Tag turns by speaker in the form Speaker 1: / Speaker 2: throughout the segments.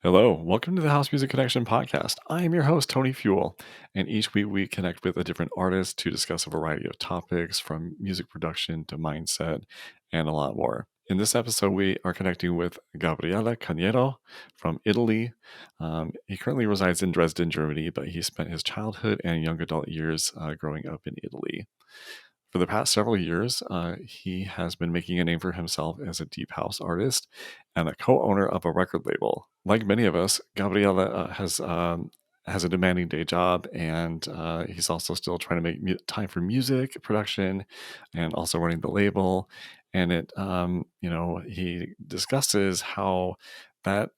Speaker 1: Hello, welcome to the House Music Connection podcast. I am your host, Tony Fuel, and each week we connect with a different artist to discuss a variety of topics from music production to mindset and a lot more. In this episode, we are connecting with Gabriele Congedo from Italy. He currently resides in Dresden, Germany, but he spent his childhood and young adult years growing up in Italy. For the past several years, he has been making a name for himself as a deep house artist and a co-owner of a record label. Like many of us, Gabriele has a demanding day job, and he's also still trying to make time for music production and also running the label. And he discusses how that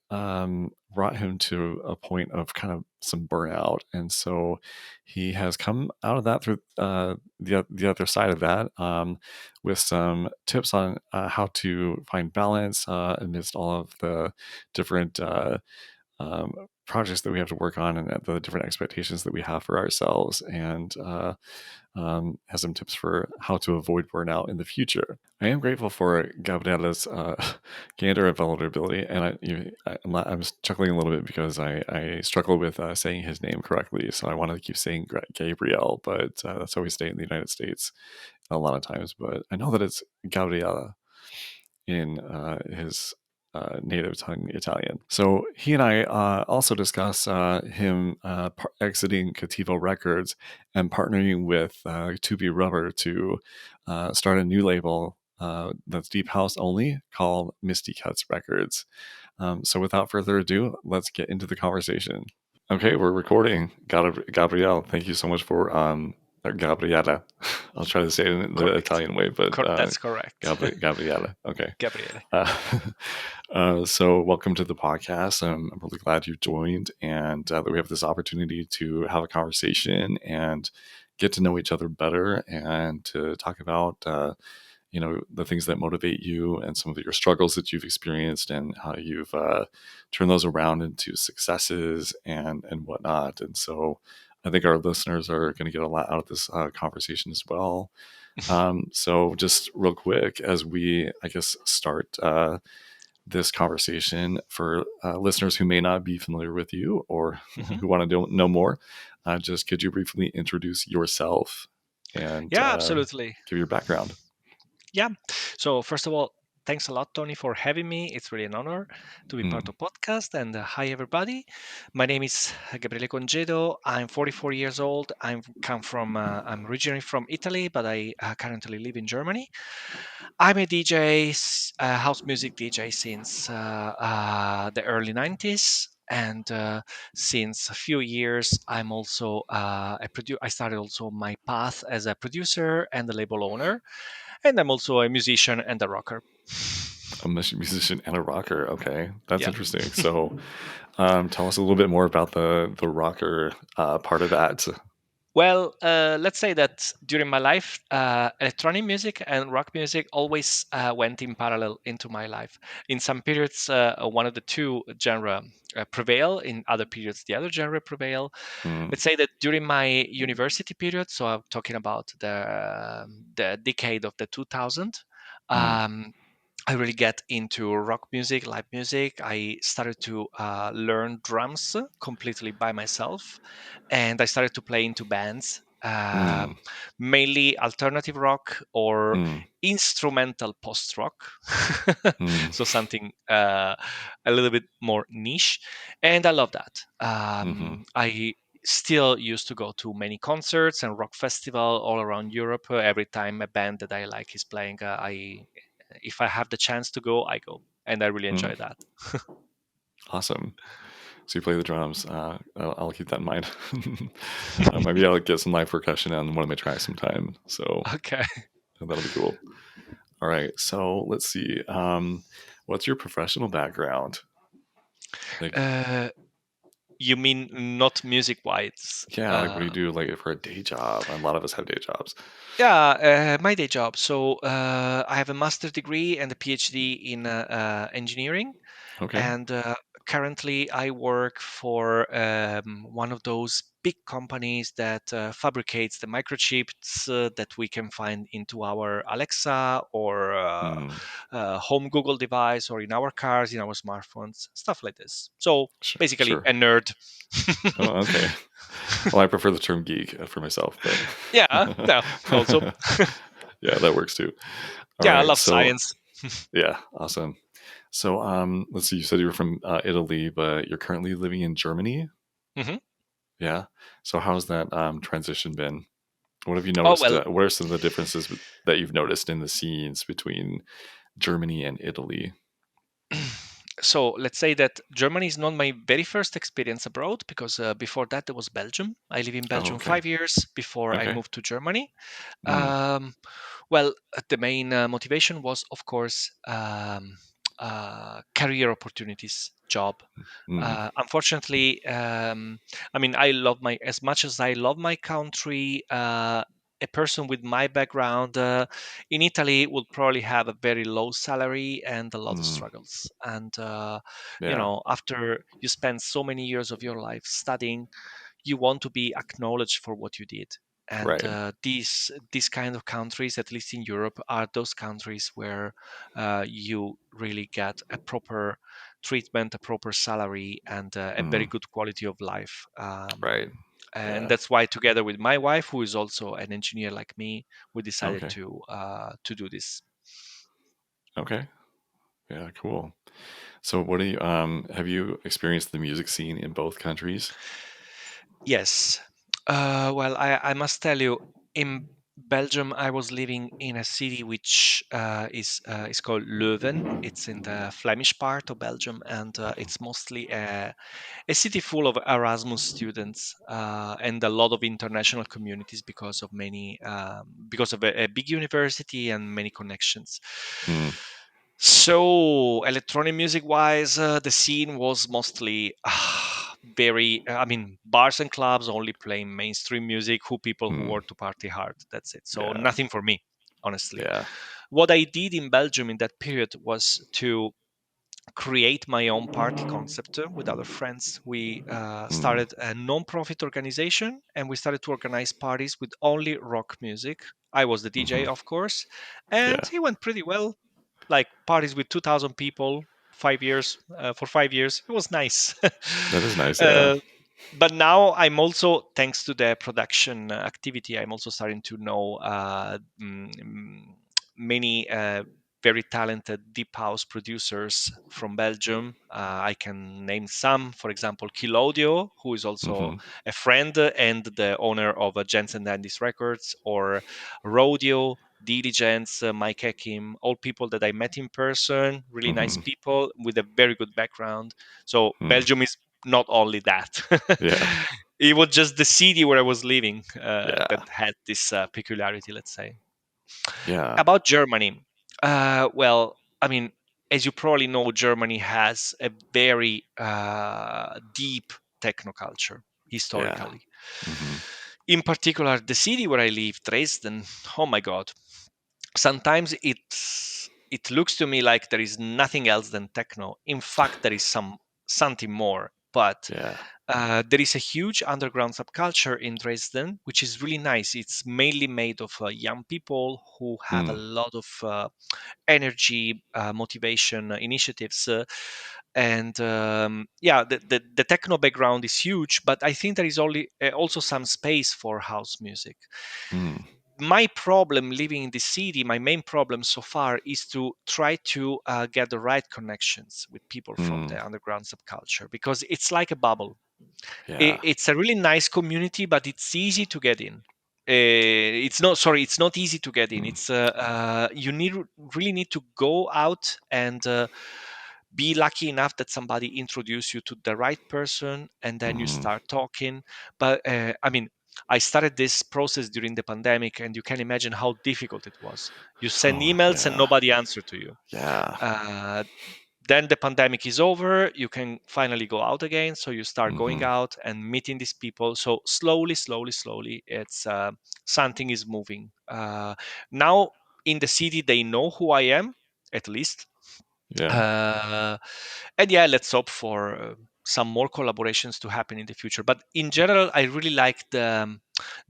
Speaker 1: brought him to a point of kind of some burnout, and so he has come out of that through the other side of that with some tips on how to find balance amidst all of the different projects that we have to work on and the different expectations that we have for ourselves, and has some tips for how to avoid burnout in the future. I am grateful for Gabriele's candor and vulnerability, and I'm chuckling a little bit because I struggle with saying his name correctly, so I wanted to keep saying Gabriel, but that's how we say it in the United States a lot of times. But I know that it's Gabriele in his native tongue Italian. So he and I also discuss him exiting Cativo Records and partnering with 2B Rubber to start a new label that's deep house only called Misty Cuts Records. So without further ado, let's get into the conversation. Okay, we're recording. Gabrielle, thank you so much for Gabriella. I'll try to say it in the
Speaker 2: Correct.
Speaker 1: Italian way, but
Speaker 2: That's correct.
Speaker 1: Gabriella. Okay.
Speaker 2: Gabriele.
Speaker 1: So welcome to the podcast. I'm really glad you joined, and that we have this opportunity to have a conversation and get to know each other better, and to talk about the things that motivate you and some of your struggles that you've experienced and how you've turned those around into successes and whatnot. And so I think our listeners are going to get a lot out of this conversation as well. So just real quick, as we, I guess, start this conversation, for listeners who may not be familiar with you or
Speaker 2: Mhm.
Speaker 1: who want to know more, just could you briefly introduce yourself and
Speaker 2: Yeah, absolutely.
Speaker 1: give your background?
Speaker 2: Yeah. So first of all, thanks a lot, Tony, for having me. It's really an honor to be part
Speaker 1: Mm,
Speaker 2: of podcast. And hi, everybody. My name is Gabriele Congedo. I'm 44 years old. I'm originally from Italy, but I currently live in Germany. I'm a DJ, house music DJ since the early 90s. And since a few years, I'm also I started also my path as a producer and a label owner, and I'm also a musician and a rocker.
Speaker 1: a musician and a rocker. Okay, that's
Speaker 2: Yeah.
Speaker 1: interesting. So, tell us a little bit more about the rocker part of that.
Speaker 2: Well, let's say that during my life, electronic music and rock music always went in parallel into my life. In some periods, one of the two genre prevail. In other periods, the other genre prevail.
Speaker 1: Mm,
Speaker 2: Let's say that during my university period, so I'm talking about the decade of the 2000.
Speaker 1: mm,
Speaker 2: I really get into rock music, live music. I started to learn drums completely by myself, and I started to play into bands,
Speaker 1: mm,
Speaker 2: mainly alternative rock or
Speaker 1: mm,
Speaker 2: instrumental post rock.
Speaker 1: mm,
Speaker 2: So something a little bit more niche, and I love that.
Speaker 1: mm-hmm,
Speaker 2: I still used to go to many concerts and rock festival all around Europe. Every time a band that I like is playing, I if I have the chance to go, I go, and I really
Speaker 1: mm.
Speaker 2: enjoy that.
Speaker 1: Awesome. So you play the drums. I'll keep that in mind. Maybe I'll get some live percussion on one of my tracks sometime. So
Speaker 2: Okay.
Speaker 1: that'll be cool. All right. So let's see. What's your professional background? Like,
Speaker 2: Uh, you mean not music wise?
Speaker 1: yeah, like what do you do like for a day job? A lot of us have day jobs.
Speaker 2: Yeah, my day job. So I have a master's degree and a PhD in engineering,
Speaker 1: Okay.
Speaker 2: and currently I work for one of those big companies that fabricates the microchips that we can find into our Alexa or
Speaker 1: Mm,
Speaker 2: home Google device or in our cars, in our smartphones, stuff like this. So
Speaker 1: sure,
Speaker 2: basically,
Speaker 1: sure.
Speaker 2: a nerd.
Speaker 1: Oh, okay. Well, I prefer the term geek for myself, but
Speaker 2: Yeah, no, also,
Speaker 1: yeah, that works too. All
Speaker 2: yeah, I
Speaker 1: right.
Speaker 2: love
Speaker 1: So,
Speaker 2: science.
Speaker 1: yeah, awesome. So, let's see. You said you were from Italy, but you're currently living in Germany.
Speaker 2: Mhm.
Speaker 1: Yeah. So, how's that transition been? What have you
Speaker 2: Oh
Speaker 1: noticed?
Speaker 2: well,
Speaker 1: What are some of the differences that you've noticed in the scenes between Germany and Italy?
Speaker 2: so let's say that Germany is not my very first experience abroad because before that there was Belgium. I live in
Speaker 1: Oh,
Speaker 2: Belgium
Speaker 1: okay.
Speaker 2: 5 years before I
Speaker 1: Okay.
Speaker 2: moved to Germany.
Speaker 1: Mm,
Speaker 2: Um, well, the main motivation was, of course, career opportunities, job.
Speaker 1: mm,
Speaker 2: Unfortunately, I mean, I love my as much as I love my country. A person with my background in Italy would probably have a very low salary and a lot of
Speaker 1: mm.
Speaker 2: struggles. And
Speaker 1: Yeah.
Speaker 2: after you spend so many years of your life studying, you want to be acknowledged for what you did. And
Speaker 1: Right.
Speaker 2: these kind of countries, at least in Europe, are those countries where you really get a proper treatment, a proper salary, and a very
Speaker 1: Mm,
Speaker 2: good quality of life.
Speaker 1: right.
Speaker 2: And
Speaker 1: Yeah.
Speaker 2: that's why, together with my wife, who is also an engineer like me, we decided
Speaker 1: Okay.
Speaker 2: to do this.
Speaker 1: Okay. Yeah. Cool. So, what do you have you experienced the music scene in both countries?
Speaker 2: Yes. Well, I must tell you, in Belgium, I was living in a city which is called Leuven. It's in the Flemish part of Belgium, and it's mostly a city full of Erasmus students and a lot of international communities because of because of a big university and many connections.
Speaker 1: Mm,
Speaker 2: So, electronic music wise, the scene was mostly very, I mean, bars and clubs only playing mainstream music, who people who
Speaker 1: mm,
Speaker 2: want to party hard. That's it. So,
Speaker 1: yeah.
Speaker 2: nothing for me, honestly.
Speaker 1: Yeah.
Speaker 2: What I did in Belgium in that period was to create my own party concept with other friends. We
Speaker 1: Mm,
Speaker 2: started a non-profit organization and we started to organize parties with only rock music. I was the DJ,
Speaker 1: hmm.
Speaker 2: of course, and
Speaker 1: Yeah.
Speaker 2: it went pretty well. Like parties with 2,000 people, 5 years for 5 years. It was nice.
Speaker 1: That is nice. Yeah.
Speaker 2: uh, but now I'm also, thanks to the production activity, I'm also starting to know many very talented deep house producers from Belgium. I can name some, for example, Kilodio, who is also
Speaker 1: Hmm.
Speaker 2: a friend and the owner of Jensen Dandy's Records, or Rodeo, Diligence, Mike Ekim, all people that I met in person, really nice
Speaker 1: Hmm.
Speaker 2: people with a very good background. So
Speaker 1: Mm,
Speaker 2: Belgium is not only that.
Speaker 1: yeah.
Speaker 2: It was just the city where I was living that
Speaker 1: Yeah.
Speaker 2: had this peculiarity, let's say.
Speaker 1: Yeah.
Speaker 2: About Germany, well, I mean, as you probably know, Germany has a very deep techno culture
Speaker 1: Yeah.
Speaker 2: historically.
Speaker 1: Hmm.
Speaker 2: In particular, the city where I live, Dresden, oh my God, sometimes it looks to me like there is nothing else than techno. In fact, there is something more. But
Speaker 1: Yeah.
Speaker 2: there is a huge underground subculture in Dresden, which is really nice. It's mainly made of young people who have a
Speaker 1: Mm,
Speaker 2: lot of energy, motivation, initiatives. And yeah, the techno background is huge, but I think there is only also some space for house music.
Speaker 1: mm,
Speaker 2: My problem living in the city, my main problem so far, is to try to get the right connections with people from
Speaker 1: mm.
Speaker 2: the underground subculture, because it's like a bubble.
Speaker 1: Yeah.
Speaker 2: It's a really nice community, but it's easy to get in. It's not, sorry, it's not easy to get in.
Speaker 1: Mm,
Speaker 2: It's you really need to go out and be lucky enough that somebody introduce you to the right person, and then you
Speaker 1: mhm.
Speaker 2: start talking. But I mean, I started this process during the pandemic, and you can imagine how difficult it was. You send
Speaker 1: Oh,
Speaker 2: emails and
Speaker 1: yeah.
Speaker 2: nobody answer to you.
Speaker 1: Yeah.
Speaker 2: uh, then the pandemic is over, you can finally go out again, so you start going
Speaker 1: Mhm.
Speaker 2: out and meeting these people. So slowly, slowly, slowly, it's something is moving. Now in the city they know who I am, at least.
Speaker 1: Yeah.
Speaker 2: Uh, and yeah, let's hope for some more collaborations to happen in the future. But in general, I really like the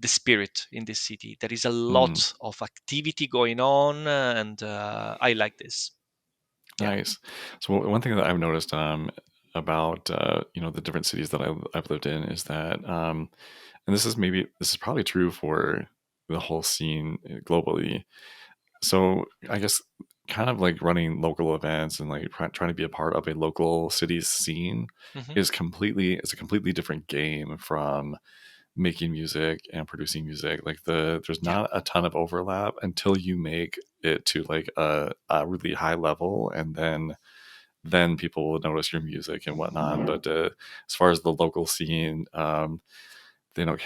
Speaker 2: spirit in this city. There is a
Speaker 1: Mm,
Speaker 2: lot of activity going on, and I like this. Yeah.
Speaker 1: nice. So one thing that I've noticed about the different cities that I've lived in is that and this is probably true for the whole scene globally. So I guess kind of like running local events and like trying to be a part of a local city's scene
Speaker 2: Hmm.
Speaker 1: is completely it's a completely different game from making music and producing music. Like there's
Speaker 2: Yeah.
Speaker 1: not a ton of overlap until you make it to like a really high level, and then people will notice your music and whatnot. But as far as the local scene, they don't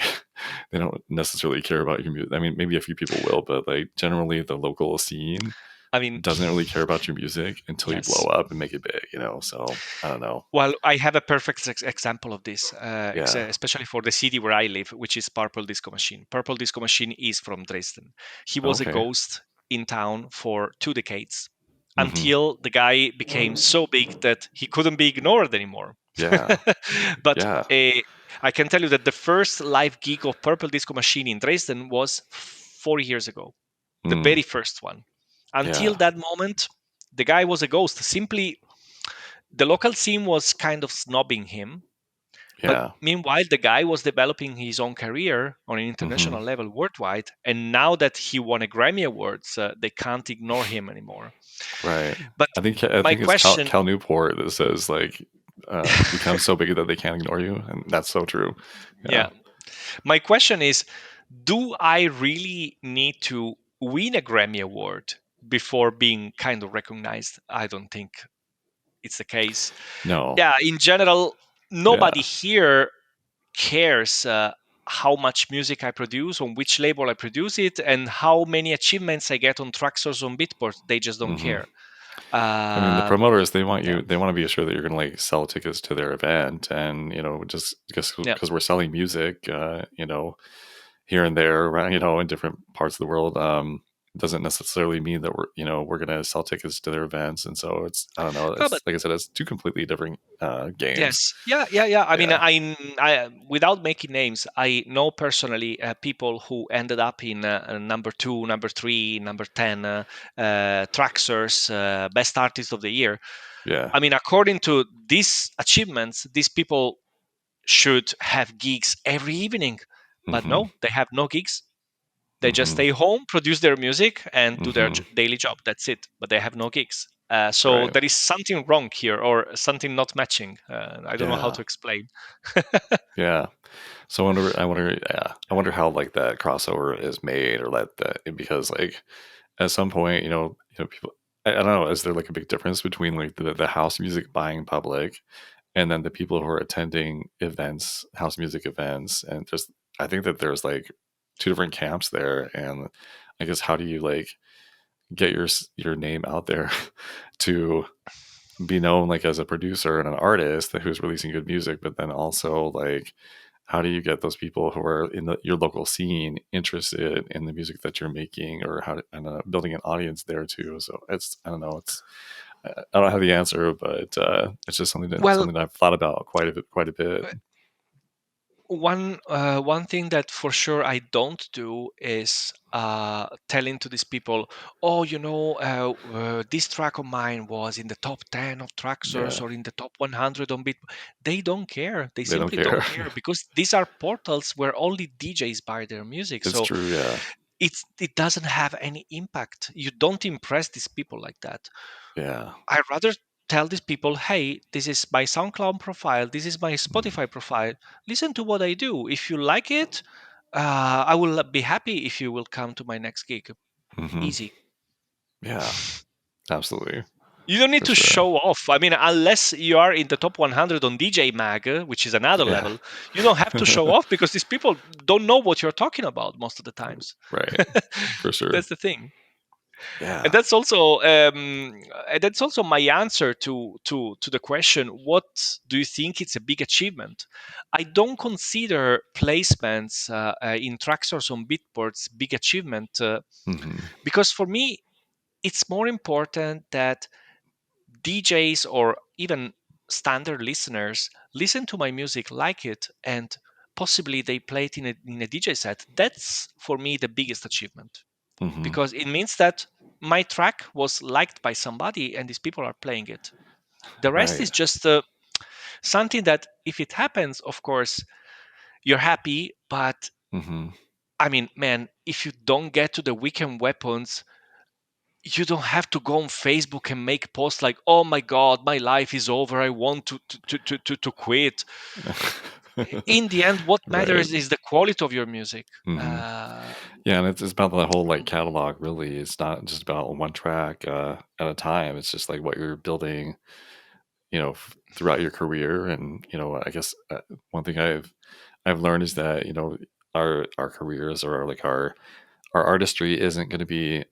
Speaker 1: they don't necessarily care about your music. I mean, maybe a few people will, but like generally the local scene
Speaker 2: I mean,
Speaker 1: doesn't really care about your music until you blow
Speaker 2: yes.
Speaker 1: up and make it big, you know? So I don't know.
Speaker 2: Well, I have a perfect example of this,
Speaker 1: Yeah.
Speaker 2: especially for the city where I live, which is Purple Disco Machine. Purple Disco Machine is from Dresden. He was a
Speaker 1: Okay.
Speaker 2: ghost in town for 2 decades
Speaker 1: Hmm.
Speaker 2: until the guy became so big that he couldn't be ignored anymore.
Speaker 1: Yeah.
Speaker 2: But
Speaker 1: Yeah.
Speaker 2: I can tell you that the first live gig of Purple Disco Machine in Dresden was 4 years ago, the
Speaker 1: Mm.
Speaker 2: very first one. Until
Speaker 1: Yeah.
Speaker 2: that moment, the guy was a ghost. Simply, the local scene was kind of snobbing him. But
Speaker 1: Yeah.
Speaker 2: meanwhile, the guy was developing his own career on an
Speaker 1: Hmm.
Speaker 2: international level worldwide. And now that he won a Grammy Awards, they can't ignore him anymore.
Speaker 1: Right.
Speaker 2: But
Speaker 1: I
Speaker 2: my
Speaker 1: think it's
Speaker 2: question,
Speaker 1: Cal Newport that says like become so big that they can't ignore you, and that's so true. Yeah.
Speaker 2: yeah, my question is, do I really need to win a Grammy Award before being kind of recognized? I don't think it's the case.
Speaker 1: No.
Speaker 2: Yeah, in general, nobody
Speaker 1: Yeah.
Speaker 2: here cares how much music I produce, on which label I produce it, and how many achievements I get on Traxors on Beatport. They just don't
Speaker 1: Hmm.
Speaker 2: care.
Speaker 1: I mean, the
Speaker 2: Um,
Speaker 1: promoters they want
Speaker 2: yeah,
Speaker 1: you. They want to be sure that you're going to like sell tickets to their event, and just
Speaker 2: yeah.
Speaker 1: because we're selling music, here and there, around, in different parts of the world, doesn't necessarily mean that we're going to sell tickets to their events. And so it's I don't know.
Speaker 2: No,
Speaker 1: It's
Speaker 2: but
Speaker 1: like I said, it's two completely different games.
Speaker 2: yes, yeah, yeah, yeah. I mean,
Speaker 1: Yeah.
Speaker 2: without making names, I know personally people who ended up in number two, number three, number 10, Traxers, best artist of the year.
Speaker 1: Yeah.
Speaker 2: I mean, according to these achievements, these people should have gigs every evening, but
Speaker 1: Hmm.
Speaker 2: no, they have no gigs. They just
Speaker 1: Hmm.
Speaker 2: stay home, produce their music, and do their
Speaker 1: Hmm.
Speaker 2: daily job. That's it. But they have no gigs. So
Speaker 1: Right.
Speaker 2: there is something wrong here, or something not matching. I don't know how
Speaker 1: Yeah.
Speaker 2: to explain.
Speaker 1: Yeah. So yeah, I wonder how like that crossover is made, or that because like at some point, people. I don't know. Is there like a big difference between like the house music buying public and then the people who are attending events, house music events, and just I think that there's like two different camps there, and I guess how do you like get your name out there to be known like as a producer and an artist who's releasing good music, but then also like how do you get those people who are in your local scene interested in the music that you're making, or and building an audience there too? So it's I don't know, I don't have the answer, but it's just
Speaker 2: Well,
Speaker 1: something that I've thought about quite a bit.
Speaker 2: one thing that for sure I don't do is telling to these people, oh, this track of mine was in the top 10 of Traxors
Speaker 1: Yeah,
Speaker 2: or in the top 100 on Beat. They don't care. They
Speaker 1: they don't
Speaker 2: simply
Speaker 1: care.
Speaker 2: don't care because these are portals where only DJs buy their music.
Speaker 1: It's
Speaker 2: So
Speaker 1: true. Yeah,
Speaker 2: it doesn't have any impact. You don't impress these people like that.
Speaker 1: yeah.
Speaker 2: I rather tell these people, hey, this is my SoundCloud profile, this is my
Speaker 1: Mm-hmm.
Speaker 2: Spotify profile. Listen to what I do. If you like it, I will be happy if you will come to my next gig.
Speaker 1: Mm-hmm.
Speaker 2: Easy.
Speaker 1: Yeah, absolutely,
Speaker 2: You don't need
Speaker 1: for
Speaker 2: to
Speaker 1: sure.
Speaker 2: show off. I mean, unless you are in the top 100 on DJ Mag, which is another
Speaker 1: Yeah,
Speaker 2: level, you don't have to show off because these people don't know what you're talking about most of the times.
Speaker 1: right, for sure.
Speaker 2: That's the thing. and
Speaker 1: Yeah.
Speaker 2: that's also um, and that's also my answer to the question, what do you think it's a big achievement? I don't consider placements in Traxors on Bitports big achievement,
Speaker 1: Mm-hmm.
Speaker 2: because for me it's more important that DJs or even standard listeners listen to my music, like it, and possibly they play it in a DJ set. That's for me the biggest achievement,
Speaker 1: Hmm.
Speaker 2: because it means that my track was liked by somebody and these people are playing it. The rest
Speaker 1: Right.
Speaker 2: is just something that, if it happens, of course, you're happy. But
Speaker 1: Hmm.
Speaker 2: I mean, man, if you don't get to the weekend weapons, you don't have to go on Facebook and make posts like, "Oh my God, my life is over. I want to quit." In the end, what
Speaker 1: Right.
Speaker 2: matters is the quality of your music.
Speaker 1: Hmm.
Speaker 2: Uh,
Speaker 1: Yeah, and it's about the whole like catalog. Really, it's not just about one track at a time. It's just like what you're building, throughout your career. And I guess one thing I've learned is that our careers or like our artistry isn't going to be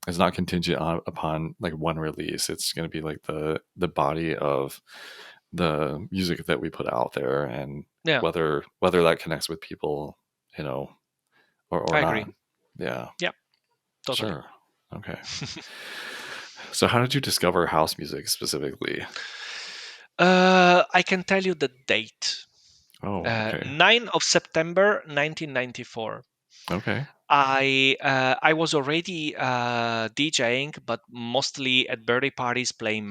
Speaker 1: is not contingent upon like one release. It's going to be like the body of the music that we put out there, and
Speaker 2: yeah,
Speaker 1: whether that connects with people, you know, or
Speaker 2: I agree.
Speaker 1: not. Yeah,
Speaker 2: Yeah, totally.
Speaker 1: sure. Okay. So how did you discover house music specifically?
Speaker 2: I can tell you the date.
Speaker 1: Oh, okay.
Speaker 2: 9 of September 1994.
Speaker 1: Okay.
Speaker 2: I was already DJing, but mostly at birthday parties, playing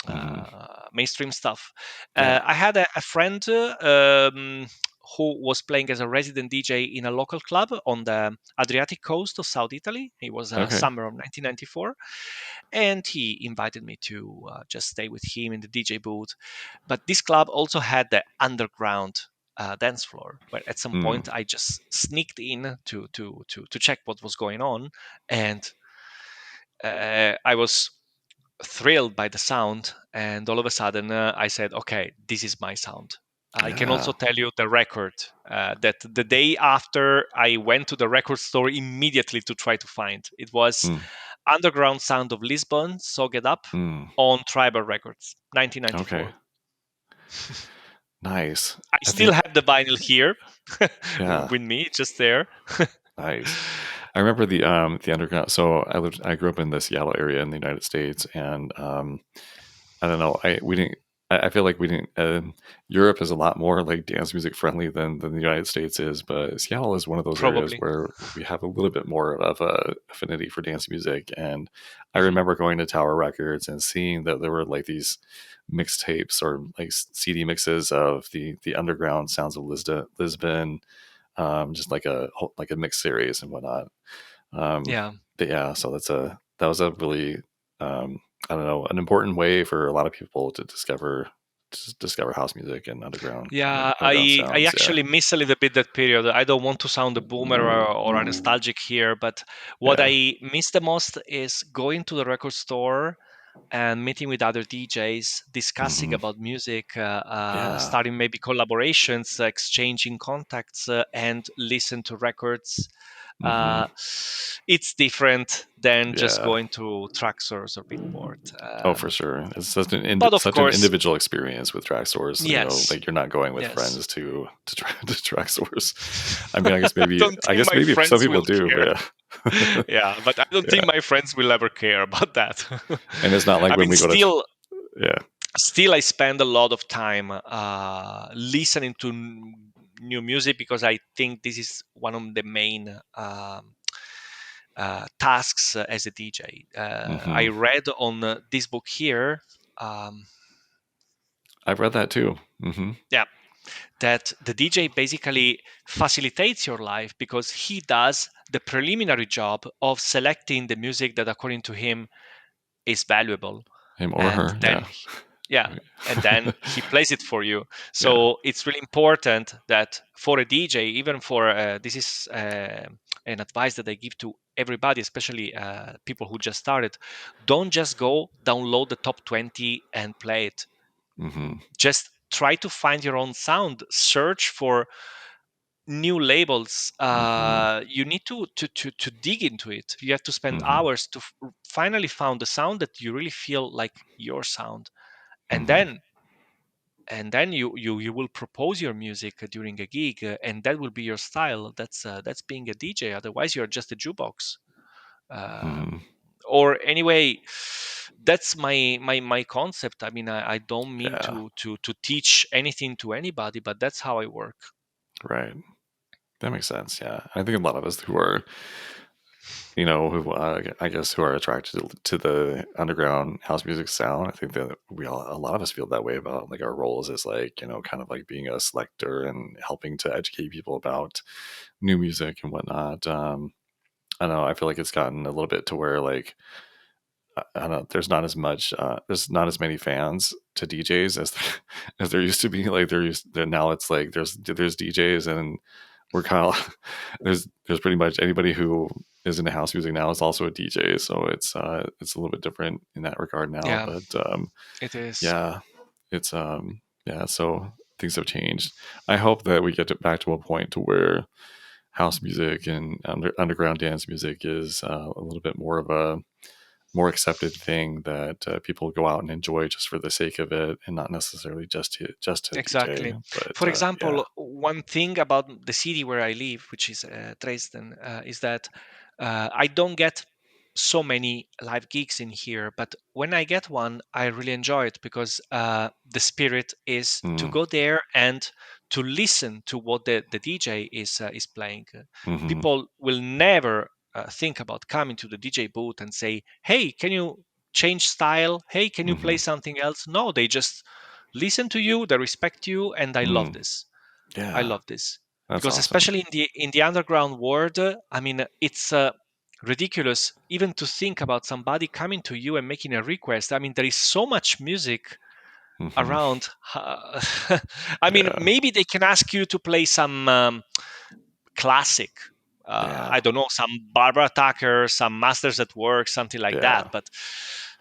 Speaker 1: Hmm.
Speaker 2: mainstream stuff.
Speaker 1: Yeah.
Speaker 2: I had a friend who was playing as a resident DJ in a local club on the Adriatic coast of South Italy. It was
Speaker 1: Okay.
Speaker 2: summer of 1994, and he invited me to just stay with him in the DJ booth. But this club also had the underground dance floor, where at some
Speaker 1: Mm.
Speaker 2: point I just sneaked in to check what was going on, and I was thrilled by the sound. And all of a sudden, I said, "Okay, this is my sound." I can also
Speaker 1: Yeah.
Speaker 2: tell you the record that the day after I went to the record store immediately to try to find. It was
Speaker 1: Mm.
Speaker 2: Underground Sound of Lisbon, So Get Up,
Speaker 1: Mm.
Speaker 2: on Tribal Records,
Speaker 1: Okay.
Speaker 2: 1994.
Speaker 1: Nice.
Speaker 2: I
Speaker 1: I
Speaker 2: still
Speaker 1: think.
Speaker 2: have the vinyl here
Speaker 1: Yeah.
Speaker 2: with me, just there.
Speaker 1: Nice. I remember the underground. So I grew up in the Seattle area in the United States, and I don't know. We didn't. I feel like we didn't. Europe is a lot more like dance music friendly than the United States is, but Seattle is one of those areas
Speaker 2: Probably.
Speaker 1: where we have a little bit more of a affinity for dance music. And I
Speaker 2: Mhm.
Speaker 1: remember going to Tower Records and seeing that there were like these mixtapes or like CD mixes of the underground sounds of Lisbon, just like a mix series and whatnot. Um,
Speaker 2: Yeah.
Speaker 1: but yeah, so that was a really I don't know, an important way for a lot of people to discover house music and
Speaker 2: Yeah,
Speaker 1: underground
Speaker 2: I
Speaker 1: sounds. Yeah,
Speaker 2: actually miss a little bit that period. I don't want to sound a boomer or a nostalgic here, but what
Speaker 1: yeah,
Speaker 2: I miss the most is going to the record store and meeting with other DJs, discussing
Speaker 1: hmm,
Speaker 2: about music,
Speaker 1: yeah,
Speaker 2: starting maybe collaborations, exchanging contacts, and listen to records.
Speaker 1: hmm,
Speaker 2: Uh, it's different than just
Speaker 1: yeah.
Speaker 2: going to Traxsource or Beatport.
Speaker 1: Oh, for sure. It's
Speaker 2: But of
Speaker 1: such an
Speaker 2: course,
Speaker 1: individual experience with track stores.
Speaker 2: yes,
Speaker 1: Like you're not going with
Speaker 2: yes.
Speaker 1: friends to try to track stores. I mean, I guess maybe
Speaker 2: Don't think my
Speaker 1: some
Speaker 2: friends will
Speaker 1: people do,
Speaker 2: care.
Speaker 1: but yeah,
Speaker 2: Yeah, but I don't think
Speaker 1: yeah.
Speaker 2: my friends will ever care about that.
Speaker 1: And it's not like
Speaker 2: I
Speaker 1: when
Speaker 2: mean,
Speaker 1: we go to yeah.
Speaker 2: still I spend a lot of time listening to new music, because I think this is one of the main tasks as a DJ. I
Speaker 1: Hmm.
Speaker 2: read on this book here. Um,
Speaker 1: I've read that too. Hmm.
Speaker 2: yeah, that the DJ basically facilitates your life, because he does the preliminary job of selecting the music that, according to him, is valuable,
Speaker 1: Him or
Speaker 2: and
Speaker 1: her,
Speaker 2: then
Speaker 1: yeah.
Speaker 2: yeah, and then he plays it for you.
Speaker 1: Yeah.
Speaker 2: So it's really important that for a DJ, even for this is an advice that I give to everybody, especially people who just started: don't just go download the top 20 and play it.
Speaker 1: Hmm.
Speaker 2: Just try to find your own sound, search for new labels.
Speaker 1: Hmm.
Speaker 2: You need to dig into it. You have to spend
Speaker 1: Hmm.
Speaker 2: hours to finally found the sound that you really feel like your sound. And
Speaker 1: Hmm.
Speaker 2: then you will propose your music during a gig, and that will be your style. That's being a DJ. Otherwise, you're just a jukebox, uh,
Speaker 1: Hmm.
Speaker 2: or anyway, that's my concept. I mean, I don't mean
Speaker 1: Yeah.
Speaker 2: to teach anything to anybody, but that's how I work.
Speaker 1: Right. That makes sense. Yeah. I think a lot of us who are, you know, who I guess who are attracted to the underground house music sound. I think that a lot of us feel that way about like our roles as like, you know, kind of like being a selector and helping to educate people about new music and whatnot. I don't know. I feel like it's gotten a little bit to where like I don't know. There's not as many fans to DJs as as there used to be. Like there now it's like there's DJs and we're kind of there's pretty much anybody who is into house music now is also a DJ. So it's a little bit different in that regard now.
Speaker 2: Yeah,
Speaker 1: But
Speaker 2: it is.
Speaker 1: yeah, it's yeah. So things have changed. I hope that we get back to a point to where house music and underground dance music is a little bit more of a more accepted thing that people go out and enjoy just for the sake of it and not necessarily just to DJ.
Speaker 2: Exactly.
Speaker 1: But
Speaker 2: For
Speaker 1: yeah.
Speaker 2: example, one thing about the city where I live, which is Dresden, is that I don't get so many live gigs in here. But when I get one, I really enjoy it because the spirit is to
Speaker 1: Mm,
Speaker 2: go there and to listen to what the DJ is playing.
Speaker 1: hmm.
Speaker 2: People will never think about coming to the DJ booth and say, "Hey, can you change style? Hey, can you play
Speaker 1: Hmm.
Speaker 2: something else?" No, they just listen to you, they respect you, and I love
Speaker 1: Mm,
Speaker 2: this. I
Speaker 1: yeah,
Speaker 2: love this
Speaker 1: that's
Speaker 2: because
Speaker 1: awesome.
Speaker 2: especially in the underground world, I mean, it's ridiculous even to think about somebody coming to you and making a request. I mean, there is so much music
Speaker 1: Hmm.
Speaker 2: around. I mean,
Speaker 1: Yeah,
Speaker 2: maybe they can ask you to play some classic.
Speaker 1: yeah,
Speaker 2: I don't know, some Barbara Tucker, some Masters at Work, something like that.
Speaker 1: yeah.
Speaker 2: But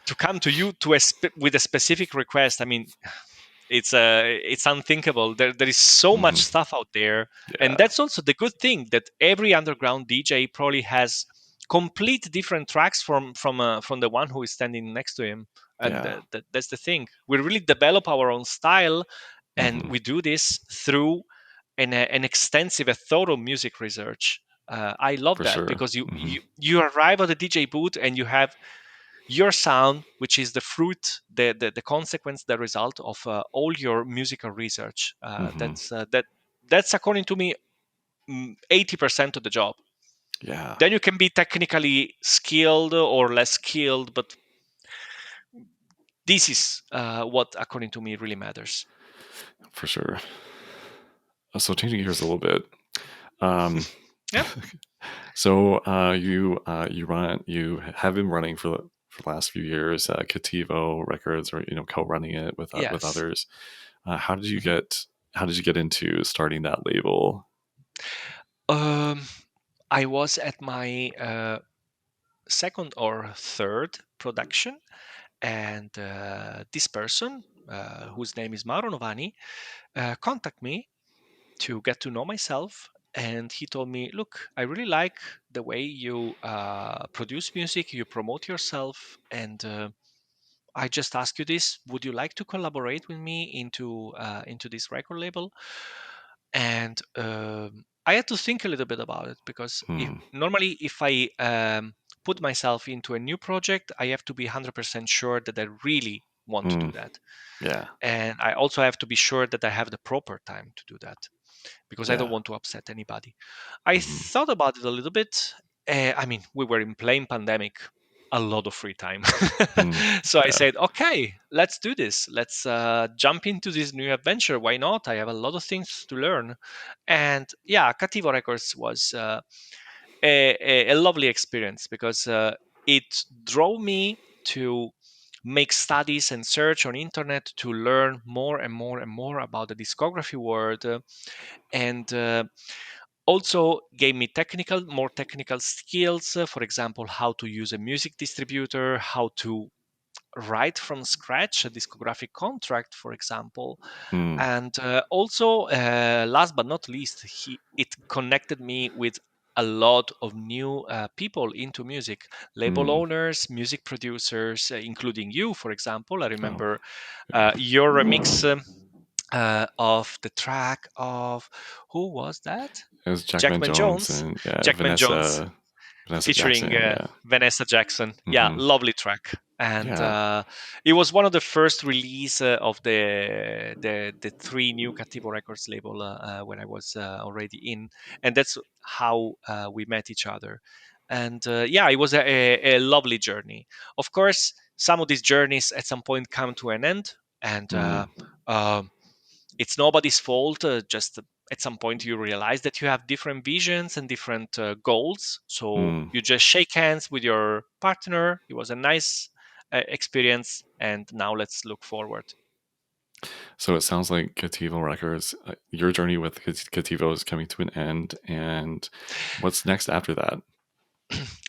Speaker 2: to come to you with a specific request, I mean, it's unthinkable. There is so much
Speaker 1: Hmm.
Speaker 2: stuff out there, and
Speaker 1: Yeah,
Speaker 2: that's also the good thing that every underground DJ probably has complete different tracks from the one who is standing next to him. And
Speaker 1: yeah.
Speaker 2: that's the thing. We really develop our own style, and
Speaker 1: Hmm.
Speaker 2: we do this through an extensive, a thorough music research. I love
Speaker 1: For
Speaker 2: that
Speaker 1: sure.
Speaker 2: because
Speaker 1: Hmm.
Speaker 2: you arrive at the DJ booth and you have your sound, which is the fruit, the consequence, the result of all your musical research.
Speaker 1: Hmm.
Speaker 2: That's according to me 80% of the job.
Speaker 1: Yeah,
Speaker 2: Then you can be technically skilled or less skilled, but this is what, according to me, really matters.
Speaker 1: for sure. So changing gears a little bit. Um,
Speaker 2: Yeah.
Speaker 1: so you have been running for the last few years, Cativo Records, or you know, co-running it with
Speaker 2: Yes.
Speaker 1: others.
Speaker 2: Mhm.
Speaker 1: How did you get into starting that label?
Speaker 2: Um, I was at my second or third production, and this person, whose name is Mauro Novani, contacted me to get to know myself. And he told me, "Look, I really like the way you produce music, you promote yourself, and I just ask you this: would you like to collaborate with me into this record label?" And I had to think a little bit about it because if
Speaker 1: Hmm.
Speaker 2: normally if I put myself into a new project, I have to be 100% sure that I really want to
Speaker 1: Hmm.
Speaker 2: do that,
Speaker 1: Yeah.
Speaker 2: and I also have to be sure that I have the proper time to do that because I don't
Speaker 1: Yeah.
Speaker 2: want to upset anybody. I
Speaker 1: Hmm.
Speaker 2: thought about it a little bit. I mean, we were in plain pandemic, a lot of free time.
Speaker 1: Hmm.
Speaker 2: So I
Speaker 1: Yeah.
Speaker 2: said, okay, let's do this. Let's jump into this new adventure. Why not? I have a lot of things to learn. And yeah, Cativo Records was a lovely experience because it drove me to make studies and search on internet to learn more and more and more about the discography world, and also gave me more technical skills, for example, how to use a music distributor, how to write from scratch a discographic contract, for example.
Speaker 1: Hmm.
Speaker 2: And also, last but not least, it connected me with a lot of new people into music, label
Speaker 1: Hmm.
Speaker 2: owners, music producers, including you, for example. I
Speaker 1: Oh,
Speaker 2: remember
Speaker 1: yeah.
Speaker 2: your remix of the track of, who was that?
Speaker 1: It was Jackman
Speaker 2: Jackman
Speaker 1: Jones
Speaker 2: Jones.
Speaker 1: and yeah,
Speaker 2: Jackman Jones.
Speaker 1: Vanessa. Vanessa
Speaker 2: featuring
Speaker 1: Jackson. Yeah.
Speaker 2: Vanessa Jackson. Yeah,
Speaker 1: Hmm.
Speaker 2: lovely track. And
Speaker 1: Yeah.
Speaker 2: it was one of the first release of the three new Cattivo Records label when I was already in, and that's how we met each other. And yeah, it was a lovely journey. Of course, some of these journeys at some point come to an end, and
Speaker 1: Mm,
Speaker 2: uh, it's nobody's fault. Just at some point, you realize that you have different visions and different goals. So
Speaker 1: mm.
Speaker 2: you just shake hands with your partner. It was a nice experience, and now let's look forward.
Speaker 1: So it sounds like Cativo Records, your journey with Cativo is coming to an end. And what's next after that?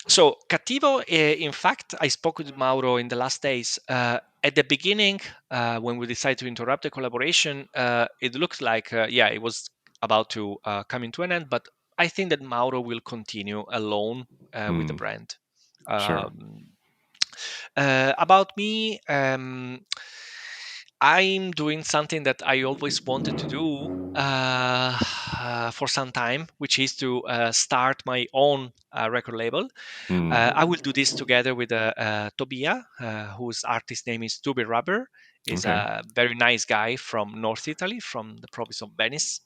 Speaker 2: So Cattivo, in fact, I spoke with Mauro in the last days. At the beginning, when we decided to interrupt the collaboration, it looked like yeah, it was about to come into an end. But I think that Mauro will continue alone with the
Speaker 1: Mm,
Speaker 2: brand.
Speaker 1: sure.
Speaker 2: Um, about me, I'm doing something that I always wanted to do for some time, which is to start my own record label. I
Speaker 1: Mm,
Speaker 2: will do this together with Tobia, whose artist name is Tube Rubber. Is
Speaker 1: okay.
Speaker 2: a very nice guy from North Italy, from the province of Venice.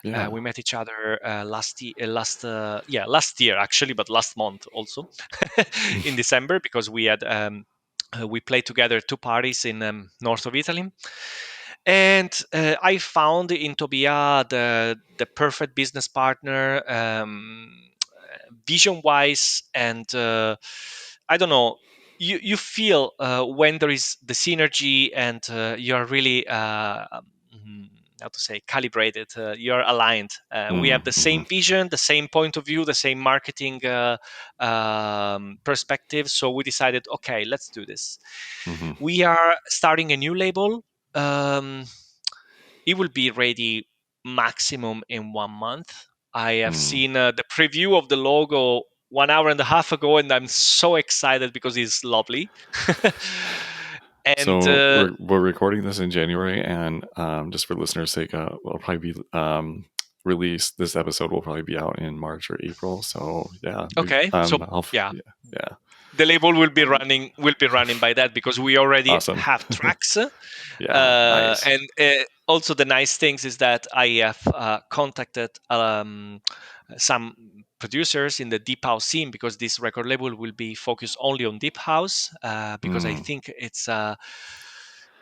Speaker 1: Yeah.
Speaker 2: We met each other last year actually, but last month also in December because we played together two parties in north of Italy, and I found in Tobia the perfect business partner, vision wise, and I don't know. You feel when there is the synergy and you're really mm, how to say calibrated. You're aligned. We have
Speaker 1: Mm,
Speaker 2: the
Speaker 1: hmm.
Speaker 2: same vision, the same point of view, the same marketing perspective. So we decided, okay, let's do this.
Speaker 1: Hmm.
Speaker 2: We are starting a new label. Um, it will be ready maximum in 1 month. I have
Speaker 1: Mm.
Speaker 2: seen the preview of the logo 1 hour and a half ago, and I'm so excited because it's lovely. and
Speaker 1: So we're recording this in January, and just for listeners' sake, we'll probably be released. This episode will probably be out in March or April. So yeah,
Speaker 2: okay, so yeah,
Speaker 1: yeah, yeah,
Speaker 2: the label will be running by that because we already
Speaker 1: awesome.
Speaker 2: have tracks.
Speaker 1: Yeah, nice.
Speaker 2: And also the nice things is that I have contacted some producers in the deep house scene because this record label will be focused only on deep house because I
Speaker 1: Mm,
Speaker 2: think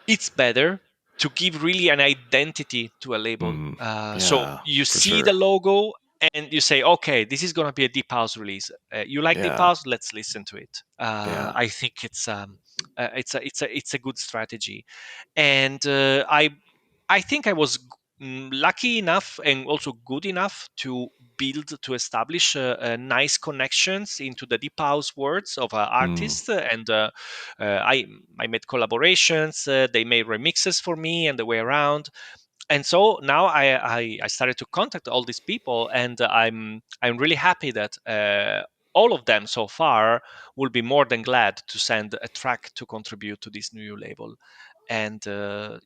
Speaker 2: it's better to give really an identity to a label.
Speaker 1: mm,
Speaker 2: So
Speaker 1: yeah,
Speaker 2: you
Speaker 1: for
Speaker 2: see the
Speaker 1: sure.
Speaker 2: logo and you say, okay, this is going to be a deep house release. You like deep
Speaker 1: Yeah,
Speaker 2: house? Let's listen to it.
Speaker 1: yeah.
Speaker 2: I think it's a good strategy, and I think I was lucky enough and also good enough to establish nice connections into the deep house worlds of
Speaker 1: Mm,
Speaker 2: artists, and I made collaborations. They made remixes for me and the way around, and so now I started to contact all these people, and I'm really happy that all of them so far will be more than glad to send a track to contribute to this new label, and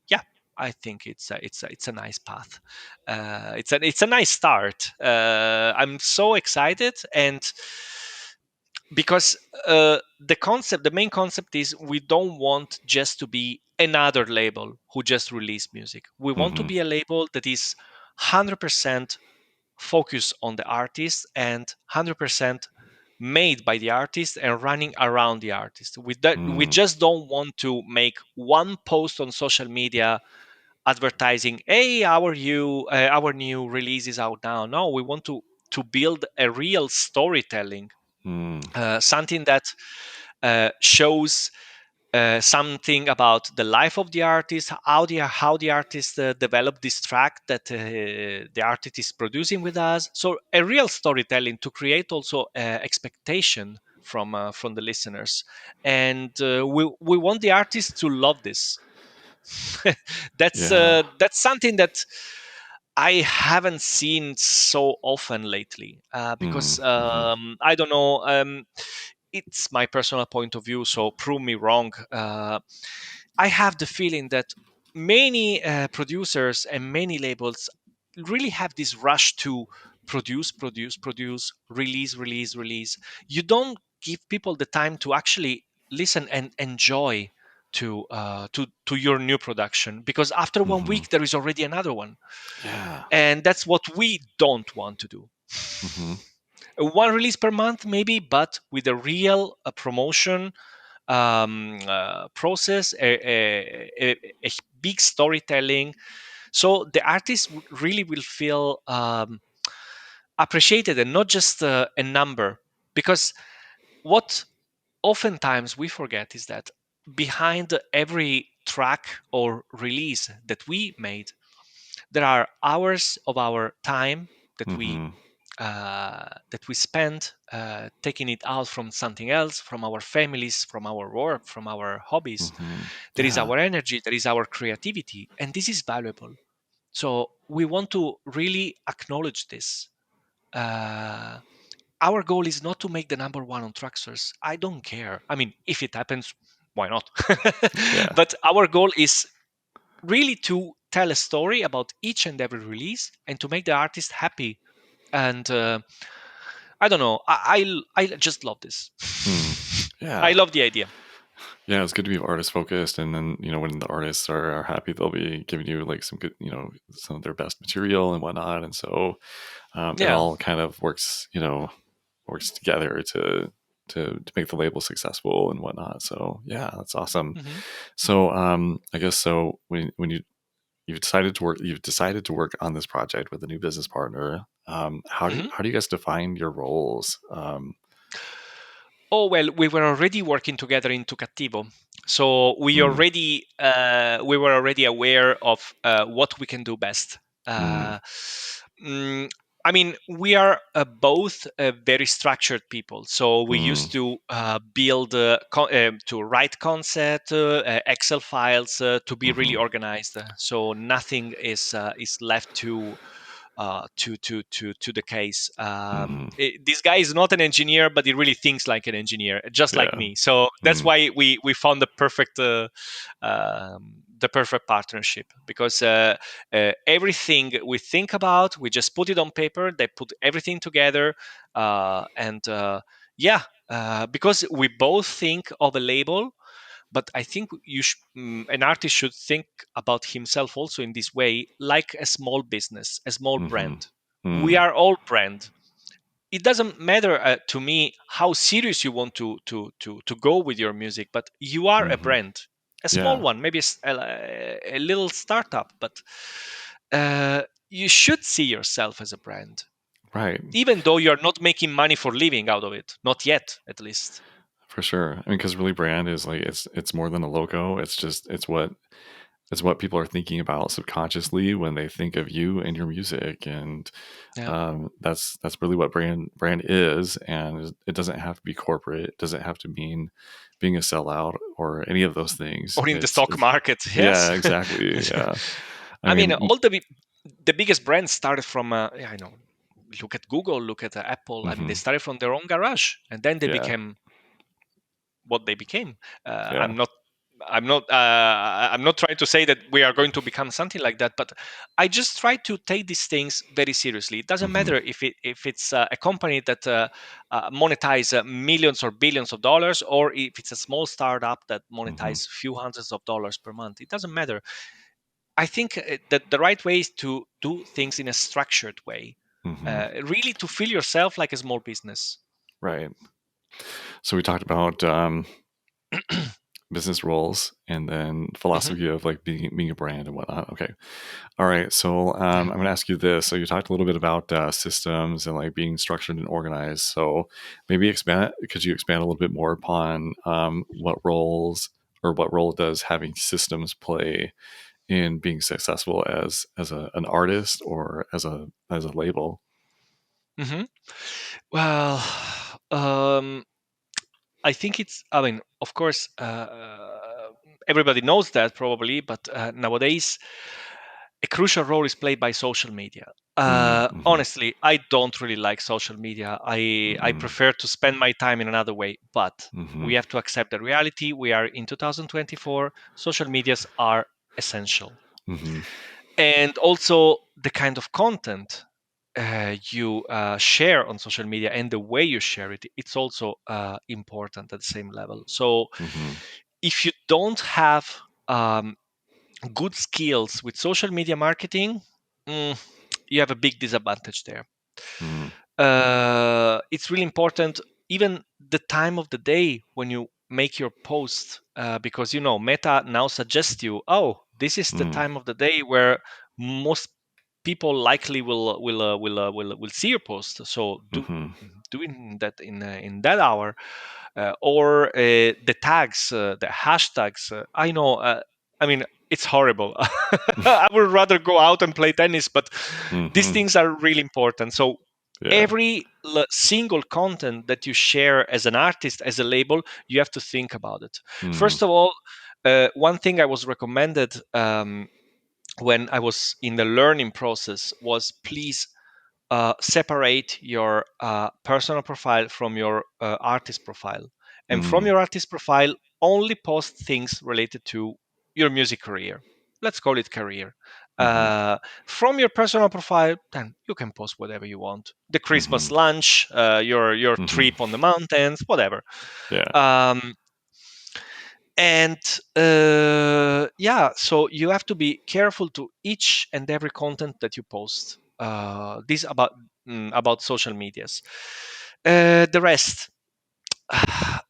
Speaker 2: yeah. I think it's a nice path. It's a nice start. I'm so excited, and because the main concept is we don't want just to be another label who just release music. We want to
Speaker 1: hmm.
Speaker 2: be a label that is 100% focused on the artist and 100% made by the artist and running around the artist. We
Speaker 1: Mm,
Speaker 2: just don't want to make one post on social media advertising, hey, our new release is out now. No, we want to build a real storytelling,
Speaker 1: mm,
Speaker 2: something that shows something about the life of the artist, how the artist developed this track that the artist is producing with us. So a real storytelling to create also expectation from the listeners, and we want the artist to love this.
Speaker 1: yeah.
Speaker 2: That's something that I haven't seen so often lately
Speaker 1: Mm,
Speaker 2: because
Speaker 1: hmm.
Speaker 2: I don't know. It's my personal point of view, so prove me wrong. I have the feeling that many producers and many labels really have this rush to produce, produce, produce, release, release, release. You don't give people the time to actually listen and enjoy to your new production, because after one
Speaker 1: Mhm.
Speaker 2: week there is already another one,
Speaker 1: Yeah.
Speaker 2: and that's what we don't want to do.
Speaker 1: Mhm.
Speaker 2: One release per month maybe, but with a real promotion process, a big storytelling, so the artist really will feel appreciated and not just a number. Because what oftentimes we forget is that behind every track or release that we made, there are hours of our time
Speaker 1: Mhm.
Speaker 2: that we spend taking it out from something else, from our families, from our work, from our hobbies.
Speaker 1: Mhm.
Speaker 2: There is
Speaker 1: Yeah.
Speaker 2: our energy, there is our creativity, and this is valuable. So we want to really acknowledge this. Uh, our goal is not to make the number one on Traxxers. I don't care. I mean, if it happens, why not?
Speaker 1: Yeah.
Speaker 2: But our goal is really to tell a story about each and every release and to make the artist happy. And I don't know. I just love this.
Speaker 1: Mm.
Speaker 2: I
Speaker 1: Yeah.
Speaker 2: love the idea.
Speaker 1: Yeah, it's good to be artist focused, and then when the artists are happy, they'll be giving you like some good, some of their best material and whatnot, and so it
Speaker 2: Yeah.
Speaker 1: all kind of works together to make the label successful and whatnot. So yeah, that's awesome.
Speaker 2: Hmm.
Speaker 1: So I guess so when you've decided to work on this project with a new business partner.
Speaker 2: Hmm.
Speaker 1: How do you guys define your roles?
Speaker 2: Oh well, we were already working together in Tucattivo, so
Speaker 1: Mm,
Speaker 2: we were already aware of what we can do best.
Speaker 1: mm,
Speaker 2: Uh, mm, I mean, we are both very structured people, so we
Speaker 1: mm,
Speaker 2: used to build, to write concept, Excel files, to be really
Speaker 1: mm-hmm,
Speaker 2: organized. So nothing is left to the case.
Speaker 1: mm-hmm,
Speaker 2: This guy is not an engineer, but he really thinks like an engineer, just like
Speaker 1: yeah,
Speaker 2: me. So that's
Speaker 1: mm,
Speaker 2: why we found the perfect partnership, because everything we think about, we just put it on paper. They put everything together, and yeah. Because we both think of a label, but I think an artist should think about himself also in this way, like a small business, a small
Speaker 1: mm-hmm,
Speaker 2: brand. We
Speaker 1: mm,
Speaker 2: are all brand. It doesn't matter to me how serious you want to go with your music, but you are a
Speaker 1: mm-hmm,
Speaker 2: brand, a small
Speaker 1: yeah,
Speaker 2: one, maybe a little startup, but you should see yourself as a brand,
Speaker 1: right.
Speaker 2: even though you're not making money for living out of it, not yet, at least.
Speaker 1: For sure. I mean, because really, brand is like it's more than a logo. It's what people are thinking about subconsciously when they think of you and your music, and
Speaker 2: Yeah.
Speaker 1: that's really what brand is. And it doesn't have to be corporate. It doesn't have to mean being a sellout or any of those things.
Speaker 2: Or in the stock
Speaker 1: It's
Speaker 2: market,
Speaker 1: yeah,
Speaker 2: yes.
Speaker 1: exactly. Yeah. I
Speaker 2: I mean,
Speaker 1: mean,
Speaker 2: all the biggest brands started from, yeah, I know. Look at Google, look at Apple. I mean, they
Speaker 1: mhm,
Speaker 2: started from their own garage, and then they
Speaker 1: yeah,
Speaker 2: became what they became.
Speaker 1: yeah.
Speaker 2: I'm not trying to say that we are going to become something like that, but I just try to take these things very seriously. It doesn't
Speaker 1: Hmm.
Speaker 2: matter if it's a company that monetize millions or billions of dollars, or if it's a small startup that
Speaker 1: Hmm.
Speaker 2: monetize few hundreds of dollars per month. It doesn't matter. I think that the right way is to do things in a structured way,
Speaker 1: Hmm.
Speaker 2: really to feel yourself like a small business.
Speaker 1: Right. So we talked about business roles and then
Speaker 2: Hmm.
Speaker 1: philosophy of like being a brand and whatnot. Okay. All right. So
Speaker 2: Yeah.
Speaker 1: I'm going to ask you this. So you talked a little bit about systems and like being structured and organized. So maybe could you expand a little bit more upon what roles or what role does having systems play in being successful as an artist or as a label?
Speaker 2: Hmm. Well, um, I think it's. I mean, of course, everybody knows that probably, but nowadays, a crucial role is played by social media.
Speaker 1: Mm-hmm.
Speaker 2: Honestly, I don't really like social media. I
Speaker 1: Mm-hmm.
Speaker 2: prefer to spend my time in another way. But
Speaker 1: Mm-hmm.
Speaker 2: we have to accept the reality. We are in 2024. Social medias are essential,
Speaker 1: Mm-hmm.
Speaker 2: and also the kind of content. you share on social media and the way you share it, it's also important at the same level. So
Speaker 1: Mhm.
Speaker 2: if you don't have um, good skills with social media marketing, mm, you have a big disadvantage there.
Speaker 1: Mhm.
Speaker 2: It's really important, even the time of the day when you make your post, because Meta now suggests you, oh, this is the
Speaker 1: Mhm.
Speaker 2: time of the day where most people likely will see your post. So
Speaker 1: Mhm.
Speaker 2: doing that in that hour, or the tags, the hashtags. I know. I mean, it's horrible. I would rather go out and play tennis, but these
Speaker 1: Mhm.
Speaker 2: things are really important. So
Speaker 1: Yeah.
Speaker 2: every single content that you share as an artist, as a label, you have to think about it.
Speaker 1: Mhm.
Speaker 2: First of all, one thing I was recommended when I was in the learning process was, please separate your personal profile from your artist profile. And from
Speaker 1: Mhm.
Speaker 2: your artist profile, only post things related to your music career. Let's call it career.
Speaker 1: Mhm.
Speaker 2: Uh, from your personal profile, then you can post whatever you want. The Christmas
Speaker 1: Mhm.
Speaker 2: lunch, your
Speaker 1: Mhm.
Speaker 2: trip on the mountains, whatever.
Speaker 1: Yeah.
Speaker 2: Um, and yeah, so you have to be careful to each and every content that you post. This about social medias. The rest,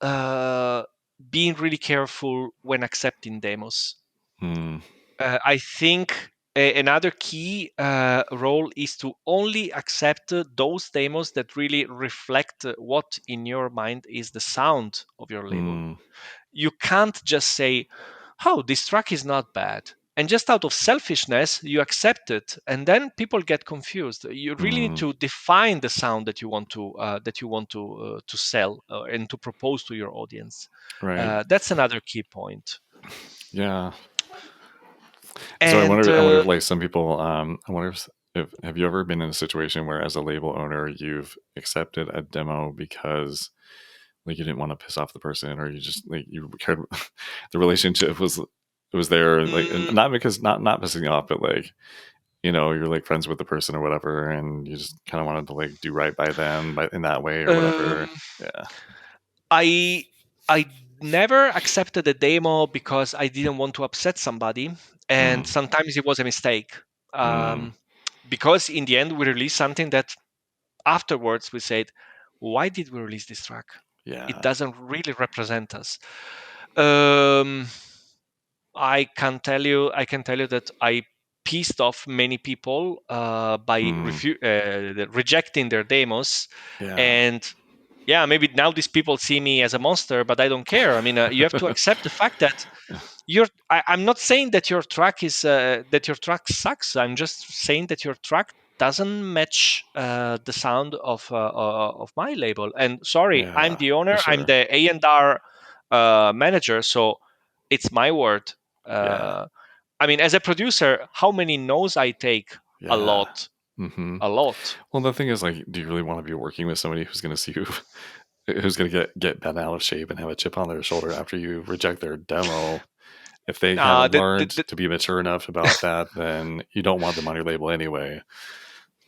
Speaker 2: uh, being really careful when accepting demos.
Speaker 1: Mm.
Speaker 2: I think another key role is to only accept those demos that really reflect what in your mind is the sound of your label.
Speaker 1: Mm.
Speaker 2: You can't just say, oh, this track is not bad, and just out of selfishness you accept it, and then people get confused. You really need
Speaker 1: Mm.
Speaker 2: to define the sound that you want to sell and to propose to your audience.
Speaker 1: Right.
Speaker 2: That's another key point.
Speaker 1: Yeah. So I
Speaker 2: And
Speaker 1: wonder. I wonder if, like, some people. I wonder if have you ever been in a situation where, as a label owner, you've accepted a demo because, like, you didn't want to piss off the person, or you just, like, you cared. The relationship was there, like, and
Speaker 2: mm,
Speaker 1: not because, not pissing you off, but, like, you're, like, friends with the person or whatever, and you just kind of wanted to, like, do right by them, in that way or whatever.
Speaker 2: um,
Speaker 1: Yeah.
Speaker 2: I I never accepted a demo because I didn't want to upset somebody, and
Speaker 1: Mm.
Speaker 2: sometimes it was a mistake.
Speaker 1: Mm.
Speaker 2: Um, because in the end we released something that afterwards we said, why did we release this track? It
Speaker 1: Yeah.
Speaker 2: doesn't really represent us. Um, I can tell you that I pissed off many people by
Speaker 1: Mm.
Speaker 2: rejecting their demos,
Speaker 1: Yeah.
Speaker 2: and yeah, maybe now these people see me as a monster, but I don't care. I mean, you have to accept the fact that I'm not saying that your track is that your track sucks. I'm just saying that your track doesn't match the sound of my label. And sorry, I'm
Speaker 1: Yeah,
Speaker 2: the
Speaker 1: for
Speaker 2: owner. I'm
Speaker 1: sure.
Speaker 2: the A&R manager, so it's my word.
Speaker 1: Yeah.
Speaker 2: Uh, I mean, as a producer, how many no's I take? A
Speaker 1: Yeah.
Speaker 2: lot,
Speaker 1: Hmm.
Speaker 2: a lot.
Speaker 1: Well, the thing is, like, do you really want to be working with somebody who's going to see you, who's going to get bent out of shape and have a chip on their shoulder after you reject their demo? If they
Speaker 2: Uh,
Speaker 1: haven't
Speaker 2: the,
Speaker 1: learned
Speaker 2: the,
Speaker 1: to be mature enough about that, then you don't want them on your label anyway.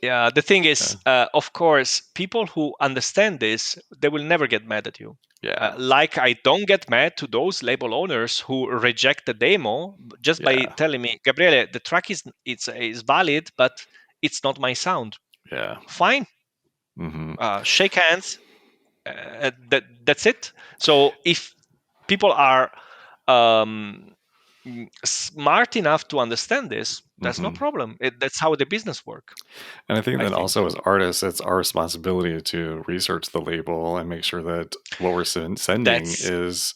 Speaker 2: Yeah, the thing
Speaker 1: Yeah.
Speaker 2: is, of course, people who understand this, they will never get mad at you.
Speaker 1: Yeah.
Speaker 2: Like I don't get mad to those label owners who reject the demo just by
Speaker 1: Yeah.
Speaker 2: telling me, Gabriele, the track is valid, but it's not my sound.
Speaker 1: Yeah.
Speaker 2: Fine,
Speaker 1: Hmm.
Speaker 2: shake hands. That's it. So if people are um, smart enough to understand this, that's no
Speaker 1: Hmm.
Speaker 2: problem. That's how the business work,
Speaker 1: And I think
Speaker 2: I
Speaker 1: that
Speaker 2: think.
Speaker 1: also, as artists, it's our responsibility to research the label and make sure that what we're sending
Speaker 2: That's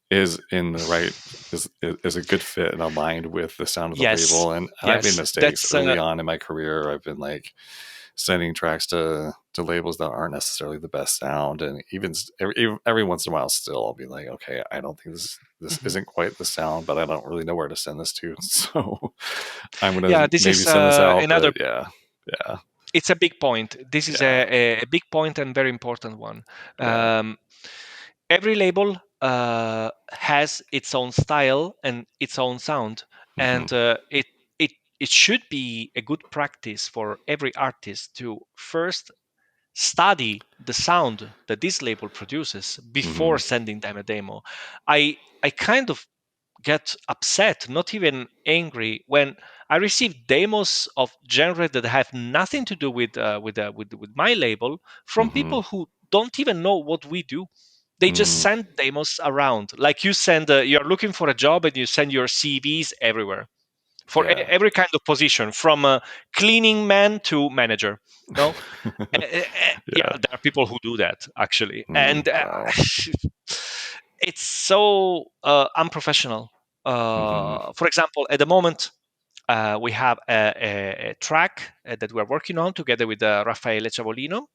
Speaker 1: is in the right, is a good fit and aligned with the sound of the
Speaker 2: Yes,
Speaker 1: label. And I've made
Speaker 2: yes,
Speaker 1: mistakes
Speaker 2: that's
Speaker 1: early on in my career. I've been, like, sending tracks to labels that aren't necessarily the best sound, and even every once in a while, still I'll be like, okay, I don't think this
Speaker 2: mhm.
Speaker 1: isn't quite the sound, but I don't really know where to send this to, so I'm gonna
Speaker 2: Yeah, this
Speaker 1: maybe
Speaker 2: is
Speaker 1: send this out.
Speaker 2: another.
Speaker 1: But yeah, yeah,
Speaker 2: It's a big point. This is
Speaker 1: yeah,
Speaker 2: a big point and very important one.
Speaker 1: yeah.
Speaker 2: Um, every label has its own style and its own sound,
Speaker 1: Hmm.
Speaker 2: and it it should be a good practice for every artist to first study the sound that this label produces before
Speaker 1: Mhm.
Speaker 2: sending them a demo. I kind of get upset, not even angry, when I receive demos of genre that have nothing to do with my label from
Speaker 1: Mhm.
Speaker 2: people who don't even know what we do. They just
Speaker 1: Mm.
Speaker 2: send demos around, like you send. You're looking for a job and you send your CVs everywhere for
Speaker 1: Yeah.
Speaker 2: every kind of position, from a cleaning man to manager. No, yeah,
Speaker 1: Yeah.
Speaker 2: there are people who do that actually, and
Speaker 1: Wow.
Speaker 2: it's so unprofessional.
Speaker 1: Mhm.
Speaker 2: For example, at the moment, we have a track that we're working on together with Raffaele Ciavolino.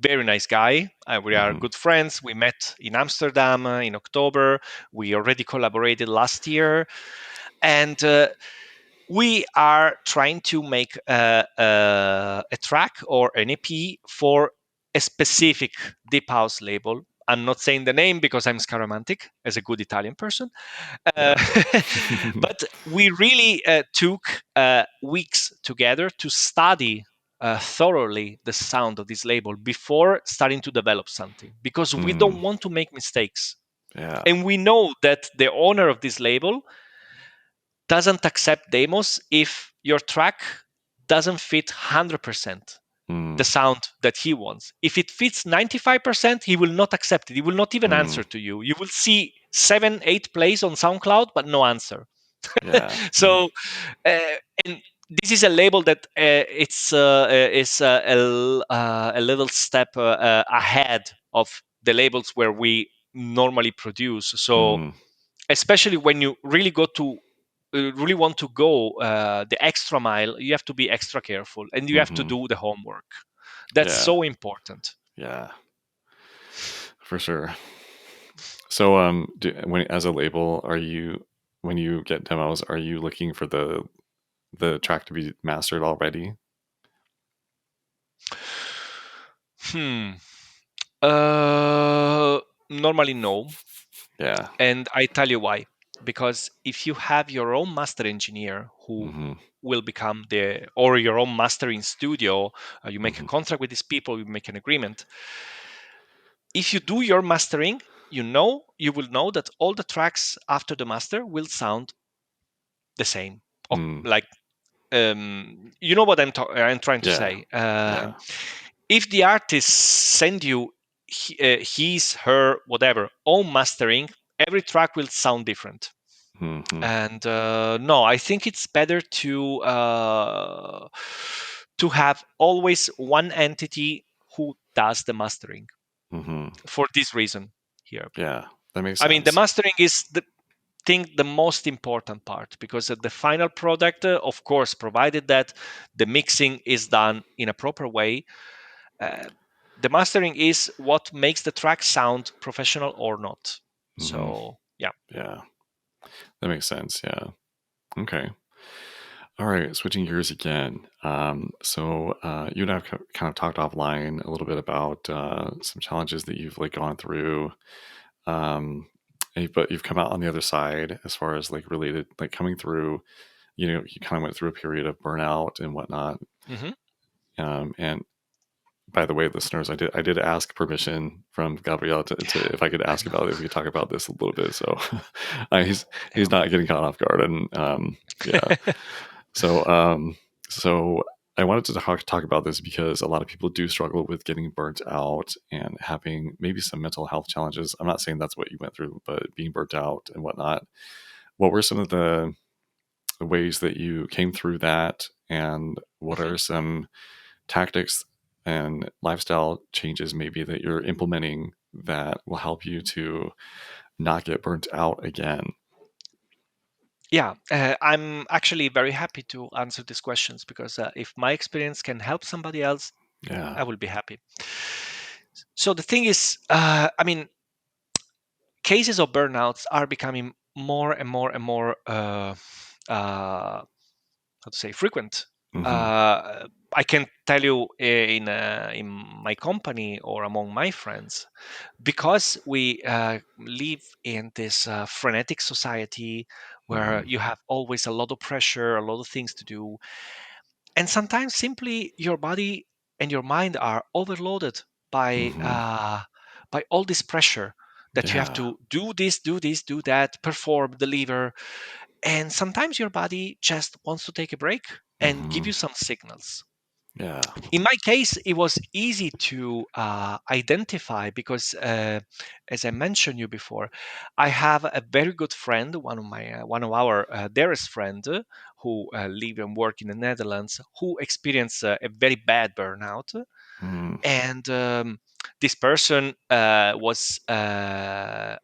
Speaker 2: Very nice guy. We are
Speaker 1: Mhm.
Speaker 2: good friends. We met in Amsterdam in October. We already collaborated last year, and we are trying to make a track or an EP for a specific deep house label. I'm not saying the name because I'm scaramantic as a good Italian person. Uh,
Speaker 1: Yeah.
Speaker 2: but we really took weeks together to study thoroughly the sound of this label before starting to develop something, because we
Speaker 1: Mm.
Speaker 2: don't want to make mistakes.
Speaker 1: Yeah.
Speaker 2: And we know that the owner of this label doesn't accept demos if your track doesn't fit 100% the
Speaker 1: Mm.
Speaker 2: sound that he wants. If it fits 95%, he will not accept it. He will not even
Speaker 1: Mm.
Speaker 2: answer to you. You will see 7, 8 plays on SoundCloud, but no answer.
Speaker 1: Yeah. Mm.
Speaker 2: So, uh, and this is a label that a little step ahead of the labels where we normally produce. So,
Speaker 1: Mm.
Speaker 2: especially when you really go to really want to go the extra mile, you have to be extra careful and you have to
Speaker 1: Mhm.
Speaker 2: do the homework. That's
Speaker 1: Yeah.
Speaker 2: so important.
Speaker 1: Yeah. For sure. So, when as a label, are you when you get demos, are you looking for the track to be mastered already?
Speaker 2: Hmm. Uh, Normally, no.
Speaker 1: Yeah.
Speaker 2: And I tell you why. Because if you have your own master engineer who
Speaker 1: Mhm.
Speaker 2: will become or your own mastering studio, you make a
Speaker 1: Mhm.
Speaker 2: contract with these people, you make an agreement. If you do your mastering, you will know that all the tracks after the master will sound the same.
Speaker 1: Mm.
Speaker 2: Like, you know what I'm trying to
Speaker 1: Yeah.
Speaker 2: say.
Speaker 1: Yeah.
Speaker 2: If the artist send you his, her, whatever own mastering, every track will sound different.
Speaker 1: Mhm.
Speaker 2: And no, I think it's better to have always one entity who does the mastering,
Speaker 1: Mhm.
Speaker 2: for this reason here.
Speaker 1: Yeah. That makes
Speaker 2: I mean, the
Speaker 1: sense.
Speaker 2: mastering is the most important part, because the final product, of course, provided that the mixing is done in a proper way, uh, the mastering is what makes the track sound professional or not.
Speaker 1: Mhm.
Speaker 2: So yeah.
Speaker 1: Yeah. That makes sense. Yeah. Okay. All right. Switching gears again. You and I have kind of talked offline a little bit about some challenges that you've like gone through. Um, but you've come out on the other side as far as like related, like coming through. You kind of went through a period of burnout and whatnot.
Speaker 2: Hmm.
Speaker 1: And by the way, listeners, I did ask permission from Gabriele to
Speaker 2: Yeah,
Speaker 1: if I could
Speaker 2: I
Speaker 1: ask
Speaker 2: know.
Speaker 1: about it, if we could talk about this a little bit. So he's
Speaker 2: Yeah.
Speaker 1: not getting caught off guard, and yeah. So so I wanted to talk about this because a lot of people do struggle with getting burnt out and having maybe some mental health challenges. I'm not saying that's what you went through, but being burnt out and whatnot. What were some of the ways that you came through that, and what
Speaker 2: Mhm.
Speaker 1: are some tactics and lifestyle changes maybe that you're implementing that will help you to not get burnt out again?
Speaker 2: Yeah, I'm actually very happy to answer these questions, because if my experience can help somebody else,
Speaker 1: Yeah.
Speaker 2: I will be happy. So the thing is, I mean, cases of burnouts are becoming more and more and more, how to say, frequent.
Speaker 1: Hmm.
Speaker 2: Uh, I can tell you in my company or among my friends, because we live in this frenetic society where
Speaker 1: Mhm.
Speaker 2: you have always a lot of pressure, a lot of things to do, and sometimes simply your body and your mind are overloaded by
Speaker 1: Mhm.
Speaker 2: uh, by all this pressure that you have
Speaker 1: Yeah.
Speaker 2: to do this, do that, perform, deliver, and sometimes your body just wants to take a break and give
Speaker 1: Mhm.
Speaker 2: you some signals.
Speaker 1: Yeah.
Speaker 2: In my case, it was easy to identify because, as I mentioned you before, I have a very good friend, one of our dearest friend, who live and work in the Netherlands, who experienced a very bad burnout,
Speaker 1: Mm.
Speaker 2: and this person was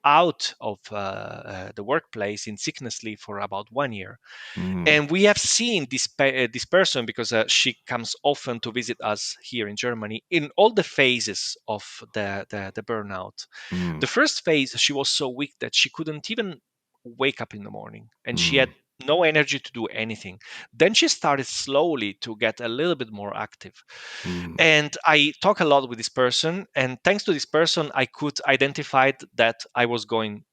Speaker 2: out of the workplace in sickness leave for about 1 year,
Speaker 1: Mm.
Speaker 2: and we have seen this person because she comes often to visit us here in Germany in all the phases of the burnout.
Speaker 1: Mm.
Speaker 2: The first phase, she was so weak that she couldn't even wake up in the morning, and she had
Speaker 1: Mm.
Speaker 2: no energy to do anything. Then she started slowly to get a little bit more active,
Speaker 1: Mm.
Speaker 2: and I talk a lot with this person, and thanks to this person I could identify that I was going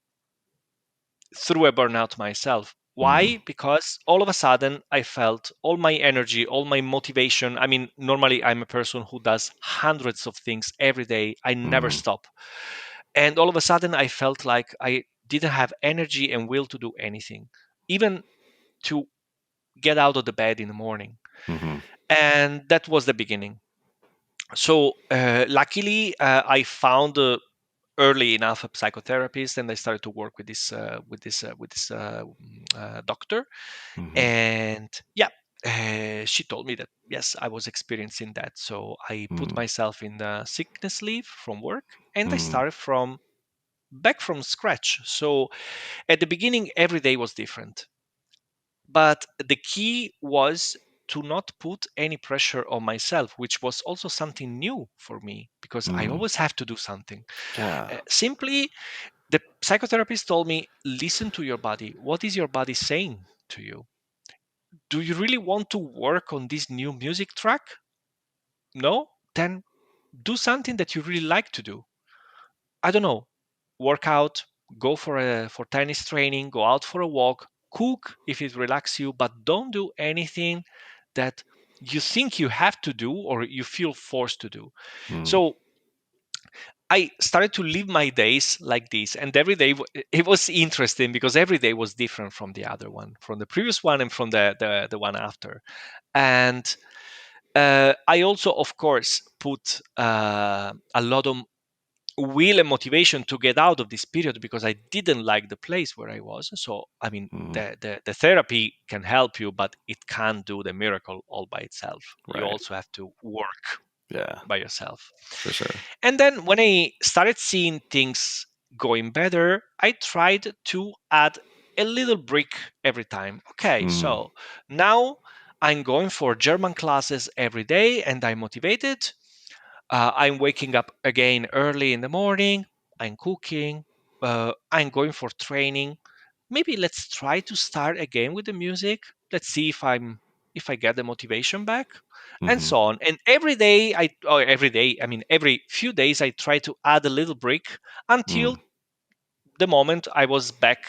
Speaker 2: through a burnout myself.
Speaker 1: Mm.
Speaker 2: Why? Because all of a sudden I felt all my energy, all my motivation. I mean, normally I'm a person who does hundreds of things every day. I never
Speaker 1: Mm.
Speaker 2: stop. And all of a sudden I felt like I didn't have energy and will to do anything, even to get out of the bed in the morning.
Speaker 1: Mhm.
Speaker 2: And that was the beginning. So luckily, I found early enough a psychotherapist, and I started to work with this doctor.
Speaker 1: Mhm.
Speaker 2: And yeah, she told me that yes, I was experiencing that. So I put
Speaker 1: Mm.
Speaker 2: myself in the sickness leave from work, and I
Speaker 1: Mm.
Speaker 2: started from back from scratch. So at the beginning, every day was different, but the key was to not put any pressure on myself, which was also something new for me because I
Speaker 1: Mm.
Speaker 2: always have to do something.
Speaker 1: Yeah.
Speaker 2: Simply, the psychotherapist told me, listen to your body. What is your body saying to you? Do you really want to work on this new music track? No? Then do something that you really like to do. I don't know, work out, go for tennis training, go out for a walk, cook if it relaxes you, but don't do anything that you think you have to do or you feel forced to do.
Speaker 1: Mm.
Speaker 2: So I started to live my days like this, and every day it was interesting because every day was different from the other one, from the previous one and from the one after. And I also, of course, put a lot of will and motivation to get out of this period because I didn't like the place where I was. So, I mean,
Speaker 1: Mm.
Speaker 2: the therapy can help you, but it can't do the miracle all by itself. You
Speaker 1: Right.
Speaker 2: also have to work
Speaker 1: Yeah.
Speaker 2: by yourself.
Speaker 1: For sure.
Speaker 2: And then when I started seeing things going better, I tried to add a little brick every time. Okay,
Speaker 1: Mm.
Speaker 2: so now I'm going for German classes every day and I'm motivated. I'm waking up again early in the morning. I'm cooking. I'm going for training. Maybe let's try to start again with the music. Let's see if I get the motivation back, and
Speaker 1: Mhm.
Speaker 2: so on. And every day, every day, I mean, every few days, I try to add a little brick until
Speaker 1: Mm.
Speaker 2: the moment I was back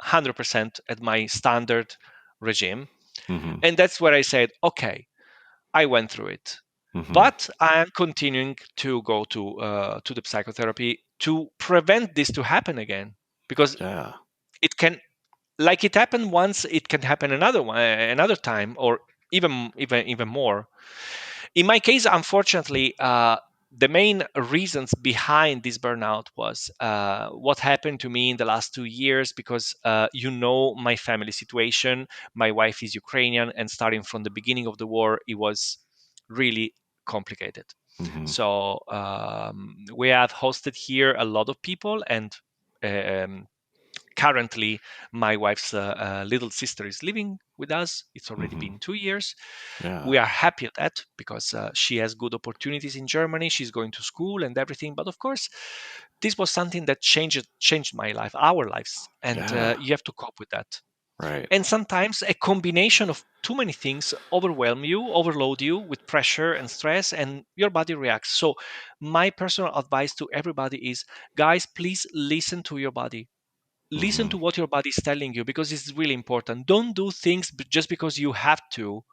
Speaker 2: 100% at my standard regime.
Speaker 1: Mhm.
Speaker 2: And that's where I said, okay, I went through it,
Speaker 1: Mhm.
Speaker 2: but I am continuing to go to the psychotherapy to prevent this to happen again, because
Speaker 1: Yeah.
Speaker 2: it can, like it happened once, it can happen another time, or even more. In my case, unfortunately, the main reasons behind this burnout was what happened to me in the last 2 years, because my family situation. My wife is Ukrainian, and starting from the beginning of the war, it was really complicated.
Speaker 1: Mhm.
Speaker 2: So we have hosted here a lot of people, and um, currently my wife's little sister is living with us. It's already
Speaker 1: Mhm.
Speaker 2: been 2 years.
Speaker 1: Yeah.
Speaker 2: We are happy at that because she has good opportunities in Germany. She's going to school and everything. But of course, this was something that changed my life, our lives, and
Speaker 1: Yeah.
Speaker 2: you have to cope with that.
Speaker 1: Right.
Speaker 2: And sometimes a combination of too many things overwhelm you, overload you with pressure and stress, and your body reacts. So, my personal advice to everybody is, guys, please listen to your body. Listen
Speaker 1: Hmm.
Speaker 2: to what your body is telling you, because it's really important. Don't do things just because you have to.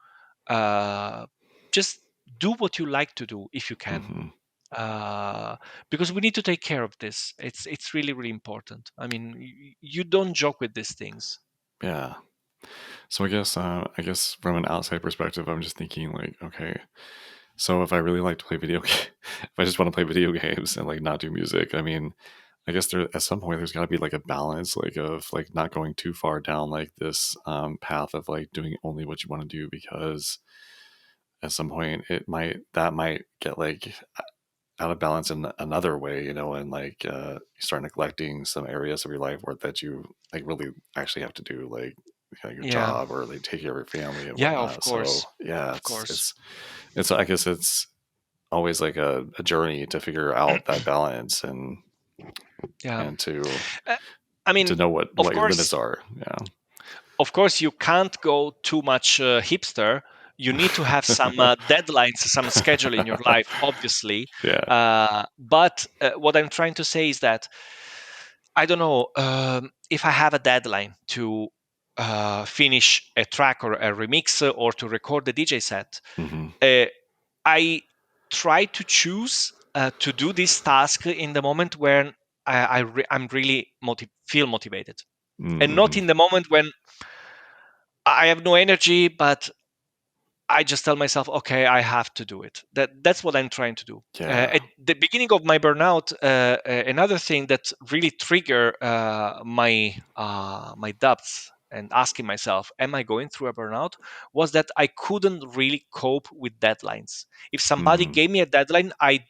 Speaker 2: Uh, just do what you like to do if you can.
Speaker 1: Hmm.
Speaker 2: Uh, because we need to take care of this. It's really really important. I mean, you don't joke with these things.
Speaker 1: Yeah. So I guess from an outside perspective, I'm just thinking like, okay, so if I really like to play if I just want to play video games and like not do music, I mean, I guess there at some point there's got to be like a balance, like of like not going too far down like this path of like doing only what you want to do, because at some point that might get like out of balance in another way, and like you start neglecting some areas of your life where that you like really actually have to do, like your
Speaker 2: Yeah,
Speaker 1: job or like take care of your family and
Speaker 2: yeah, of
Speaker 1: whatnot.
Speaker 2: course,
Speaker 1: So yeah,
Speaker 2: of course.
Speaker 1: it's I guess it's always like a journey to figure out that balance
Speaker 2: Yeah.
Speaker 1: and
Speaker 2: Uh, I
Speaker 1: to
Speaker 2: mean,
Speaker 1: know
Speaker 2: of
Speaker 1: what your limits
Speaker 2: course,
Speaker 1: are. Yeah.
Speaker 2: you can't go too much hipster. You need to have some deadlines, some schedule in your life, obviously.
Speaker 1: Yeah.
Speaker 2: But what I'm trying to say is that I don't know, if I have a deadline to finish a track or a remix, or to record the DJ set.
Speaker 1: Hmm.
Speaker 2: uh, I try to choose to do this task in the moment when I'm really feel motivated, and not
Speaker 1: Mm-hmm.
Speaker 2: in the moment when I have no energy, but I just tell myself, okay, I have to do it. That's what I'm trying to do.
Speaker 1: Yeah.
Speaker 2: At the beginning of my burnout, another thing that really triggered my doubts and asking myself, "Am I going through a burnout?" was that I couldn't really cope with deadlines. If somebody
Speaker 1: Mm-hmm.
Speaker 2: gave me a deadline, I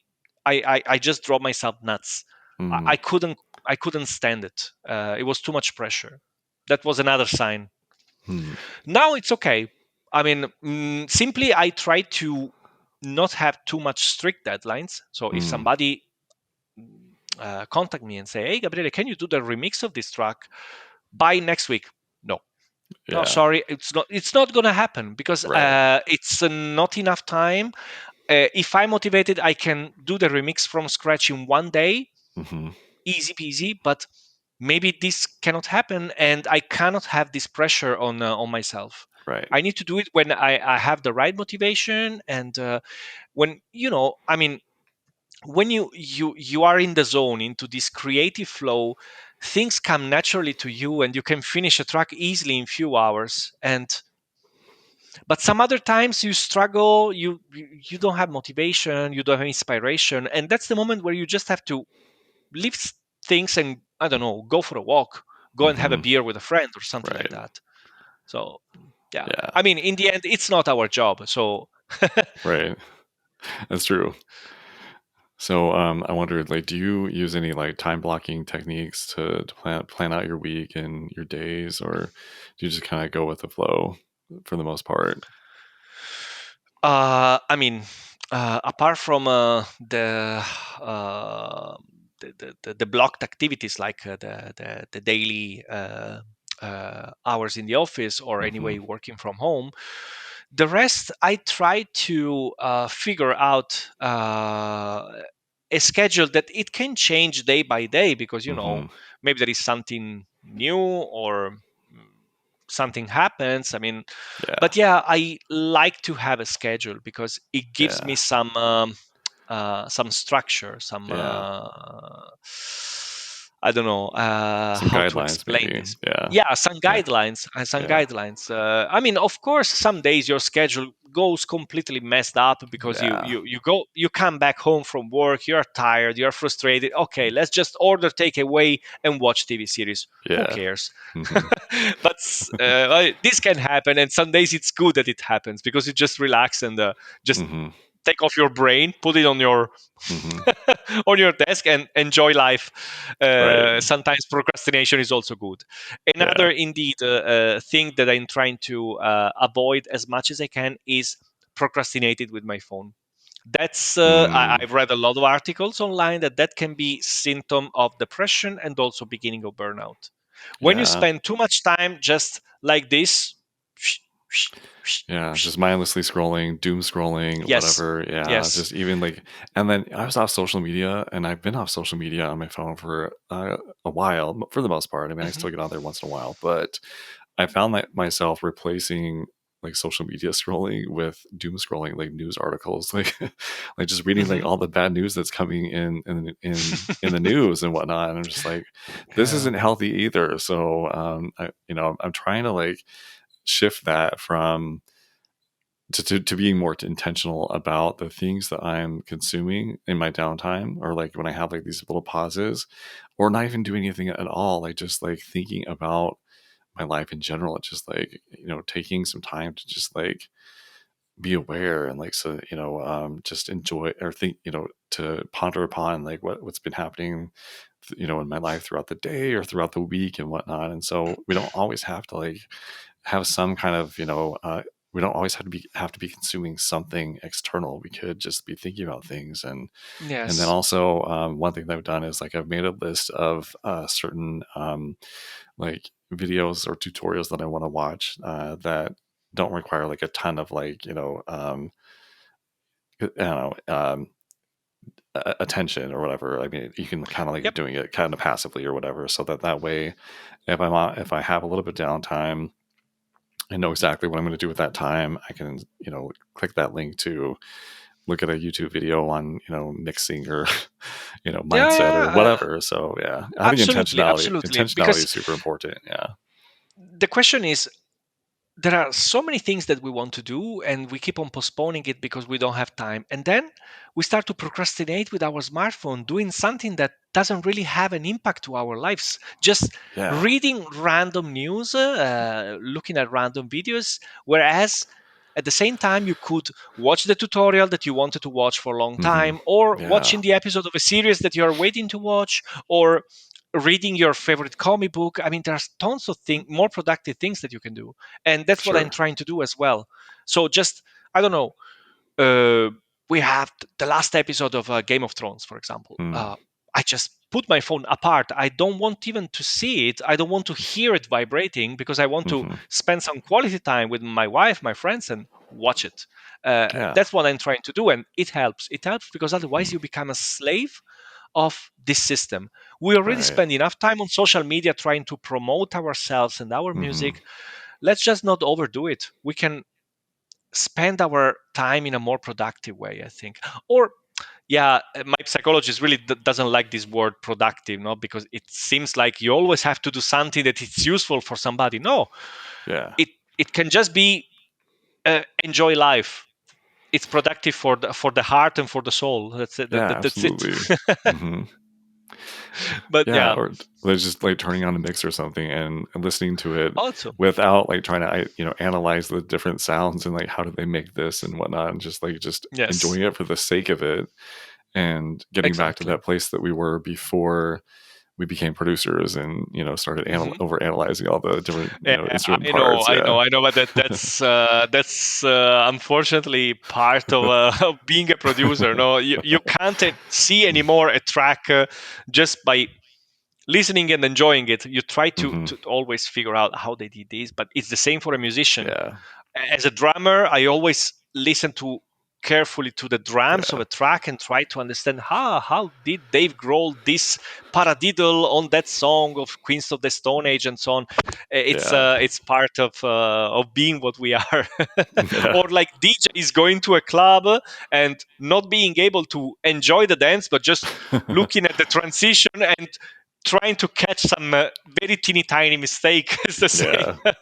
Speaker 2: just drove myself nuts. I,
Speaker 1: Mm-hmm.
Speaker 2: I couldn't I couldn't stand it. It was too much pressure. That was another sign.
Speaker 1: Mm-hmm.
Speaker 2: Now it's okay. I mean, simply I try to not have too much strict deadlines. So if
Speaker 1: Mm-hmm.
Speaker 2: somebody contact me and say, "Hey, Gabriele, can you do the remix of this track by next week?" No, no,
Speaker 1: Yeah.
Speaker 2: sorry, it's not. It's not gonna happen because
Speaker 1: Right.
Speaker 2: it's not enough time. If I'm motivated, I can do the remix from scratch in one day,
Speaker 1: Mm-hmm.
Speaker 2: easy peasy. But maybe this cannot happen, and I cannot have this pressure on myself.
Speaker 1: Right.
Speaker 2: I need to do it when I have the right motivation, and when I mean, when you are in the zone, into this creative flow, things come naturally to you, and you can finish a track easily in few hours. And but some other times you struggle, you don't have motivation, you don't have inspiration, and that's the moment where you just have to leave things and, I don't know, go for a walk, go and have a
Speaker 1: Mm-hmm.
Speaker 2: beer with a friend or something like
Speaker 1: Right.
Speaker 2: that. So yeah,
Speaker 1: Yeah.
Speaker 2: I mean, in the end, it's not our job. So
Speaker 1: Right. That's true. So I wondered, like, do you use any like time blocking techniques to plan out your week and your days, or do you just kind of go with the flow for the most part?
Speaker 2: I mean, apart from uh, the blocked activities, like the daily hours in the office, or
Speaker 1: Hmm.
Speaker 2: anyway working from home, the rest I try to figure out a schedule that it can change day by day, because
Speaker 1: Hmm.
Speaker 2: maybe there is something new, or something happens. I mean, but
Speaker 1: Yeah.
Speaker 2: yeah, I like to have a schedule because it gives me
Speaker 1: Yeah.
Speaker 2: some structure, some
Speaker 1: Yeah.
Speaker 2: I don't know
Speaker 1: Some
Speaker 2: how to
Speaker 1: guidelines,
Speaker 2: explain
Speaker 1: maybe.
Speaker 2: this.
Speaker 1: Yeah.
Speaker 2: Yeah, some
Speaker 1: Yeah.
Speaker 2: guidelines. Some
Speaker 1: Yeah.
Speaker 2: guidelines. I mean, of course, some days your schedule goes completely messed up because
Speaker 1: Yeah.
Speaker 2: you come back home from work, you're tired, you're frustrated. Okay, let's just order takeaway and watch TV series. Who
Speaker 1: Yeah.
Speaker 2: cares?
Speaker 1: Hmm.
Speaker 2: But this can happen, and some days it's good that it happens because you just relax and just
Speaker 1: Hmm.
Speaker 2: take off your brain, put it on your
Speaker 1: Hmm.
Speaker 2: on your desk, and enjoy life.
Speaker 1: Right.
Speaker 2: Sometimes procrastination is also good.
Speaker 1: Yeah.
Speaker 2: Another indeed thing that I'm trying to avoid as much as I can is procrastinated with my phone. That's
Speaker 1: Mm.
Speaker 2: I've read a lot of articles online that can be symptom of depression and also beginning of burnout. When you
Speaker 1: Yeah.
Speaker 2: spend too much time just like this,
Speaker 1: Yeah, just mindlessly scrolling, doom scrolling,
Speaker 2: yes,
Speaker 1: whatever. Yeah,
Speaker 2: yes,
Speaker 1: just even like, and then I was off social media, and I've been off social media on my phone for a while, for the most part. I mean, I
Speaker 2: hmm
Speaker 1: still get on there once in a while, but I found that myself replacing like social media scrolling with doom scrolling, like news articles, like like just reading like
Speaker 2: hmm
Speaker 1: all the bad news that's coming in the news and whatnot. And I'm just like, this
Speaker 2: yeah,
Speaker 1: isn't healthy either. So I'm trying to like shift that from to being more intentional about the things that I'm consuming in my downtime, or like when I have like these little pauses, or not even doing anything at all, like just like thinking about my life in general. It's just like, taking some time to just like be aware and like, so, just enjoy or think, to ponder upon like what's been happening, in my life throughout the day or throughout the week and whatnot. And so we don't always have to like have some kind of, we don't always have to be consuming something external. We could just be thinking about things. And then
Speaker 2: yes,
Speaker 1: also, one thing that I've done is like I've made a list of certain like videos or tutorials that I want to watch, that don't require like a ton of like, I don't know, attention or whatever. I mean, you can kind of like
Speaker 2: yep,
Speaker 1: doing it kind of passively or whatever, so that way, if I have a little bit of downtime, I know exactly what I'm going to do with that time. I can, click that link to look at a YouTube video on, mixing or,
Speaker 2: yeah,
Speaker 1: mindset or
Speaker 2: yeah,
Speaker 1: whatever. So yeah, having
Speaker 2: absolutely,
Speaker 1: intentionality,
Speaker 2: absolutely.
Speaker 1: intentionality
Speaker 2: Because
Speaker 1: is super important. Yeah.
Speaker 2: the question is, there are so many things that we want to do and we keep on postponing it because we don't have time, and then we start to procrastinate with our smartphone doing something that doesn't really have an impact to our lives, just
Speaker 1: Yeah.
Speaker 2: reading random news, looking at random videos, whereas at the same time you could watch the tutorial that you wanted to watch for a long
Speaker 1: Hmm.
Speaker 2: time, or
Speaker 1: Yeah.
Speaker 2: watching the episode of a series that you are waiting to watch, or reading your favorite comic book. I mean, there's tons of more productive things that you can do, and that's what I'm
Speaker 1: Sure.
Speaker 2: trying to do as well. So just, I don't know, uh, we have the last episode of Game of Thrones, for example.
Speaker 1: Mm.
Speaker 2: I just put my phone apart. I don't want even to see it. I don't want to hear it vibrating because I want to
Speaker 1: Hmm.
Speaker 2: spend some quality time with my wife, my friends, and watch it.
Speaker 1: Yeah.
Speaker 2: That's what I'm trying to do, and it helps. It helps because otherwise
Speaker 1: Mm.
Speaker 2: you become a slave of this system. We already
Speaker 1: Right.
Speaker 2: spend enough time on social media trying to promote ourselves and our
Speaker 1: Hmm.
Speaker 2: music. Let's just not overdo it. We can spend our time in a more productive way, I think. Or yeah, my psychologist really doesn't like this word productive, no, because it seems like you always have to do something that is useful for somebody. No,
Speaker 1: Yeah.
Speaker 2: it it can just be enjoy life. It's productive for the heart and for the soul. That's it.
Speaker 1: Yeah.
Speaker 2: That's it.
Speaker 1: Absolutely. Hmm.
Speaker 2: But
Speaker 1: Yeah,
Speaker 2: yeah,
Speaker 1: or like just like turning on a mix or something and listening to it
Speaker 2: also
Speaker 1: without like trying to analyze the different sounds and like how do they make this and whatnot, and just
Speaker 2: yes,
Speaker 1: enjoying it for the sake of it, and getting back to
Speaker 2: exactly.
Speaker 1: that place that we were before we became producers and started
Speaker 2: Mhm.
Speaker 1: over analyzing all the different
Speaker 2: Yeah,
Speaker 1: instrument
Speaker 2: I know,
Speaker 1: parts.
Speaker 2: I
Speaker 1: Yeah.
Speaker 2: know, I know, but that's unfortunately part of, of being a producer. No, you can't see anymore a track just by listening and enjoying it. You try
Speaker 1: Hmm.
Speaker 2: to always figure out how they did this, but it's the same for a musician.
Speaker 1: Yeah.
Speaker 2: As a drummer, I always listen to carefully to the drums of
Speaker 1: Yeah.
Speaker 2: a track and try to understand how did Dave Grohl this paradiddle on that song of Queens of the Stone Age and so on.
Speaker 1: Yeah.
Speaker 2: It's part of being what we are.
Speaker 1: Yeah.
Speaker 2: Or like DJ is going to a club and not being able to enjoy the dance, but just looking at the transition and trying to catch some very teeny tiny mistake, as they say.
Speaker 1: Yeah.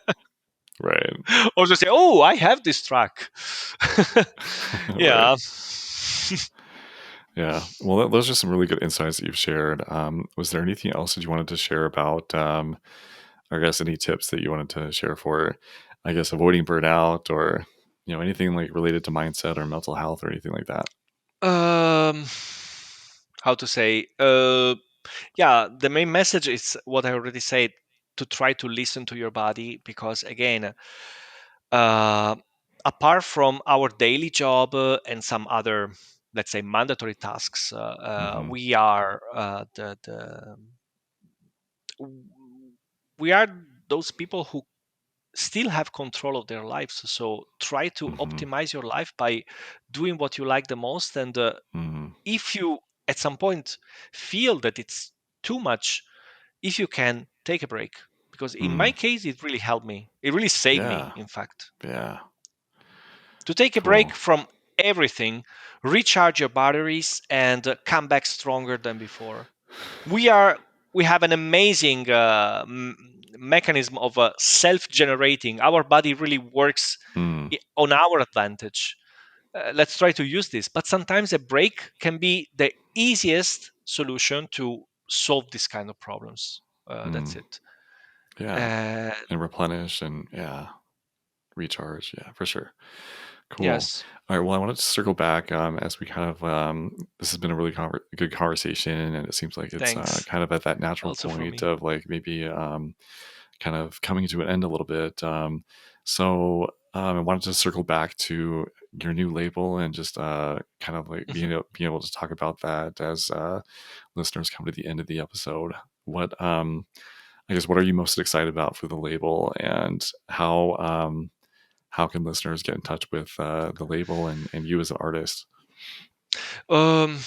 Speaker 1: Right.
Speaker 2: Or to say, "Oh, I have this track."
Speaker 1: Right.
Speaker 2: Yeah.
Speaker 1: Yeah. Well, those are some really good insights that you've shared. Was there anything else that you wanted to share about, I guess, any tips that you wanted to share for, I guess, avoiding burnout, or, anything like related to mindset or mental health or anything like that?
Speaker 2: um, how to say? Yeah, the main message is what I already said: to try to listen to your body, because again, uh, apart from our daily job and some other, let's say, mandatory tasks,
Speaker 1: Hmm.
Speaker 2: we are we are those people who still have control of their lives. So try to
Speaker 1: Mhm.
Speaker 2: optimize your life by doing what you like the most. And
Speaker 1: Mhm.
Speaker 2: if you at some point feel that it's too much, if you can take a break, because in my
Speaker 1: Mm.
Speaker 2: case it really helped me, it really saved me,
Speaker 1: Yeah.
Speaker 2: in fact,
Speaker 1: Yeah.
Speaker 2: to take a break
Speaker 1: Cool.
Speaker 2: from everything, recharge your batteries, and come back stronger than before. We have an amazing mechanism of self-generating. Our body really works
Speaker 1: Mm.
Speaker 2: on our advantage. Let's try to use this, but sometimes a break can be the easiest solution to solve this kind of problems. That's
Speaker 1: Mm.
Speaker 2: it.
Speaker 1: Yeah.
Speaker 2: uh,
Speaker 1: And replenish and yeah, recharge. Yeah, for sure. Cool.
Speaker 2: yes,
Speaker 1: All right. Well, I wanted to circle back as we kind of this has been a really good conversation, and it seems like it's
Speaker 2: thanks
Speaker 1: kind of at that natural
Speaker 2: also from
Speaker 1: point
Speaker 2: me.
Speaker 1: of like maybe kind of coming to an end a little bit. I wanted to circle back to your new label and just kind of like
Speaker 2: Mhm.
Speaker 1: being able to talk about that as listeners come to the end of the episode. What I guess what are you most excited about for the label, and how can listeners get in touch with the label and you as an artist?
Speaker 2: Um,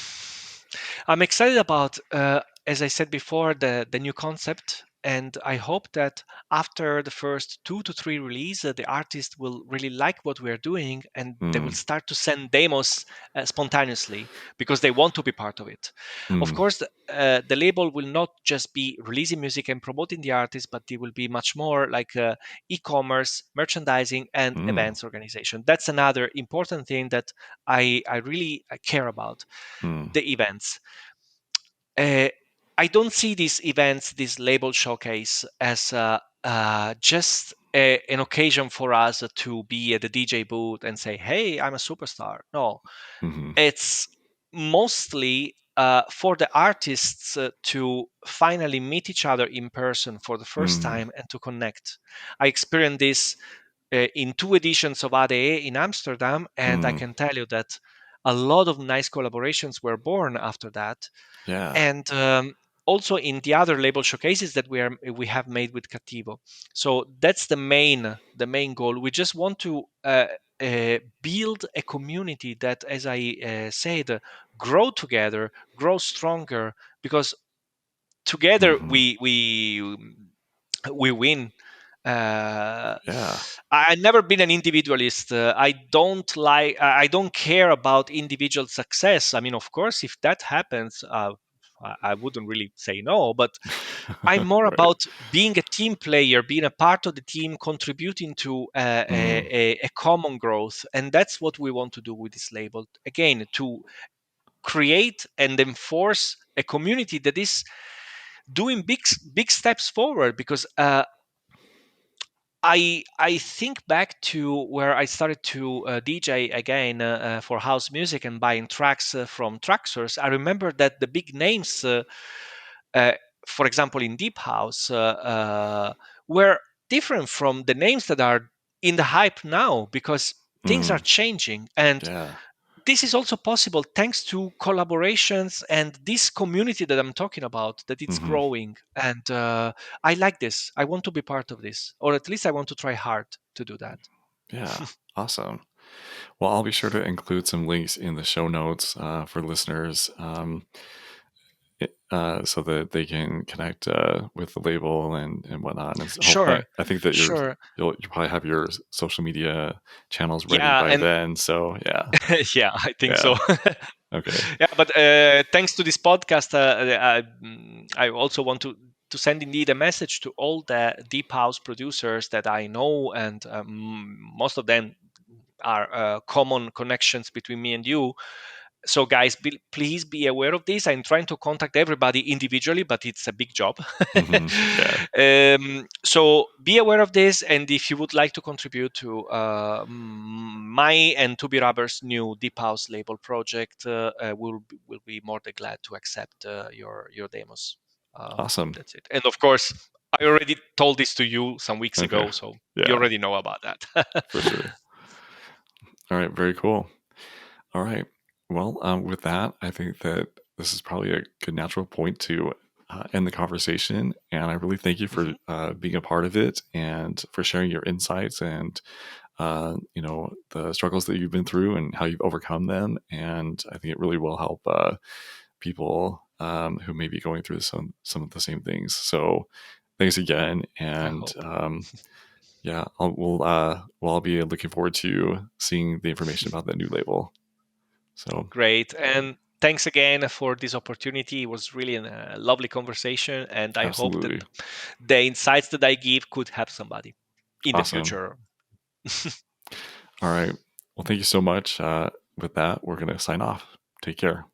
Speaker 2: I'm excited about, as I said before, the new concept, and I hope that after the first 2 to 3 release, the artist will really like what we are doing, and they will
Speaker 1: Mm,
Speaker 2: start to send demos spontaneously because they want to be part of it. Of
Speaker 1: mm,
Speaker 2: course, the label will not just be releasing music and promoting the artist, but it will be much more like e-commerce, merchandising, and
Speaker 1: mm,
Speaker 2: events organization. That's another important thing that I really care about,
Speaker 1: mm,
Speaker 2: the events. Uh, I don't see these events, this label showcase, as just an occasion for us to be at the DJ booth and say, "Hey, I'm a superstar." No,
Speaker 1: mm-hmm,
Speaker 2: it's mostly for the artists to finally meet each other in person for the first
Speaker 1: mm,
Speaker 2: time and to connect. I experienced this in 2 editions of ADE in Amsterdam, and I
Speaker 1: mm,
Speaker 2: can tell you that a lot of nice collaborations were born after that.
Speaker 1: yeah.
Speaker 2: And also in the other label showcases that we have made with Cattivo. So that's the main goal. We just want to build a community that, as I said, grow together, grow stronger, because together
Speaker 1: Mm-hmm,
Speaker 2: we win. uh,
Speaker 1: yeah.
Speaker 2: I've never been an individualist. I don't care about individual success. I mean, of course, if that happens, I wouldn't really say no. But I'm more
Speaker 1: Right.
Speaker 2: about being a team player, being a part of the team, contributing to
Speaker 1: Mm,
Speaker 2: a common growth, and that's what we want to do with this label. Again, to create and enforce a community that is doing big steps forward, because I think back to where I started to DJ again for house music and buying tracks from Traxxers. I remember that the big names, uh, for example, in deep house, were different from the names that are in the hype now, because things are
Speaker 1: mm,
Speaker 2: changing, and
Speaker 1: yeah.
Speaker 2: this is also possible thanks to collaborations and this community that I'm talking about, that it's
Speaker 1: Mm-hmm,
Speaker 2: growing. And I like this. I want to be part of this, or at least I want to try hard to do that.
Speaker 1: yeah. Awesome. Well, I'll be sure to include some links in the show notes for listeners, so that they can connect with the label and whatnot. And so
Speaker 2: Sure,
Speaker 1: I think that
Speaker 2: sure.
Speaker 1: you'll probably have your social media channels ready
Speaker 2: Yeah,
Speaker 1: by
Speaker 2: and
Speaker 1: then. So yeah,
Speaker 2: yeah, I think so.
Speaker 1: yeah, okay,
Speaker 2: Yeah, but thanks to this podcast, I also want to send indeed a message to all the deep house producers that I know, and most of them are common connections between me and you. So guys, please be aware of this. I'm trying to contact everybody individually, but it's a big job.
Speaker 1: hmm yeah,
Speaker 2: So be aware of this, and if you would like to contribute to my and To Be Rubber's new deep house label project, we'll be more than glad to accept your demos.
Speaker 1: awesome.
Speaker 2: That's it. And of course, I already told this to you some weeks
Speaker 1: Okay,
Speaker 2: ago, so you
Speaker 1: yeah,
Speaker 2: already know about that.
Speaker 1: for sure. All right, very cool. All right, well, with that, I think that this is probably a good natural point to end the conversation. And I really thank you for
Speaker 2: Mhm.
Speaker 1: being a part of it and for sharing your insights and the struggles that you've been through and how you've overcome them. And I think it really will help people who may be going through some of the same things. So thanks again,
Speaker 2: I
Speaker 1: and
Speaker 2: hope.
Speaker 1: yeah, I'll be looking forward to seeing the information about that new label. So
Speaker 2: Great. And thanks again for this opportunity. It was really a lovely conversation. And I hope that
Speaker 1: absolutely
Speaker 2: the insights that I give could help somebody in the
Speaker 1: awesome.
Speaker 2: future.
Speaker 1: All right, well, thank you so much. With that, we're gonna sign off. Take care.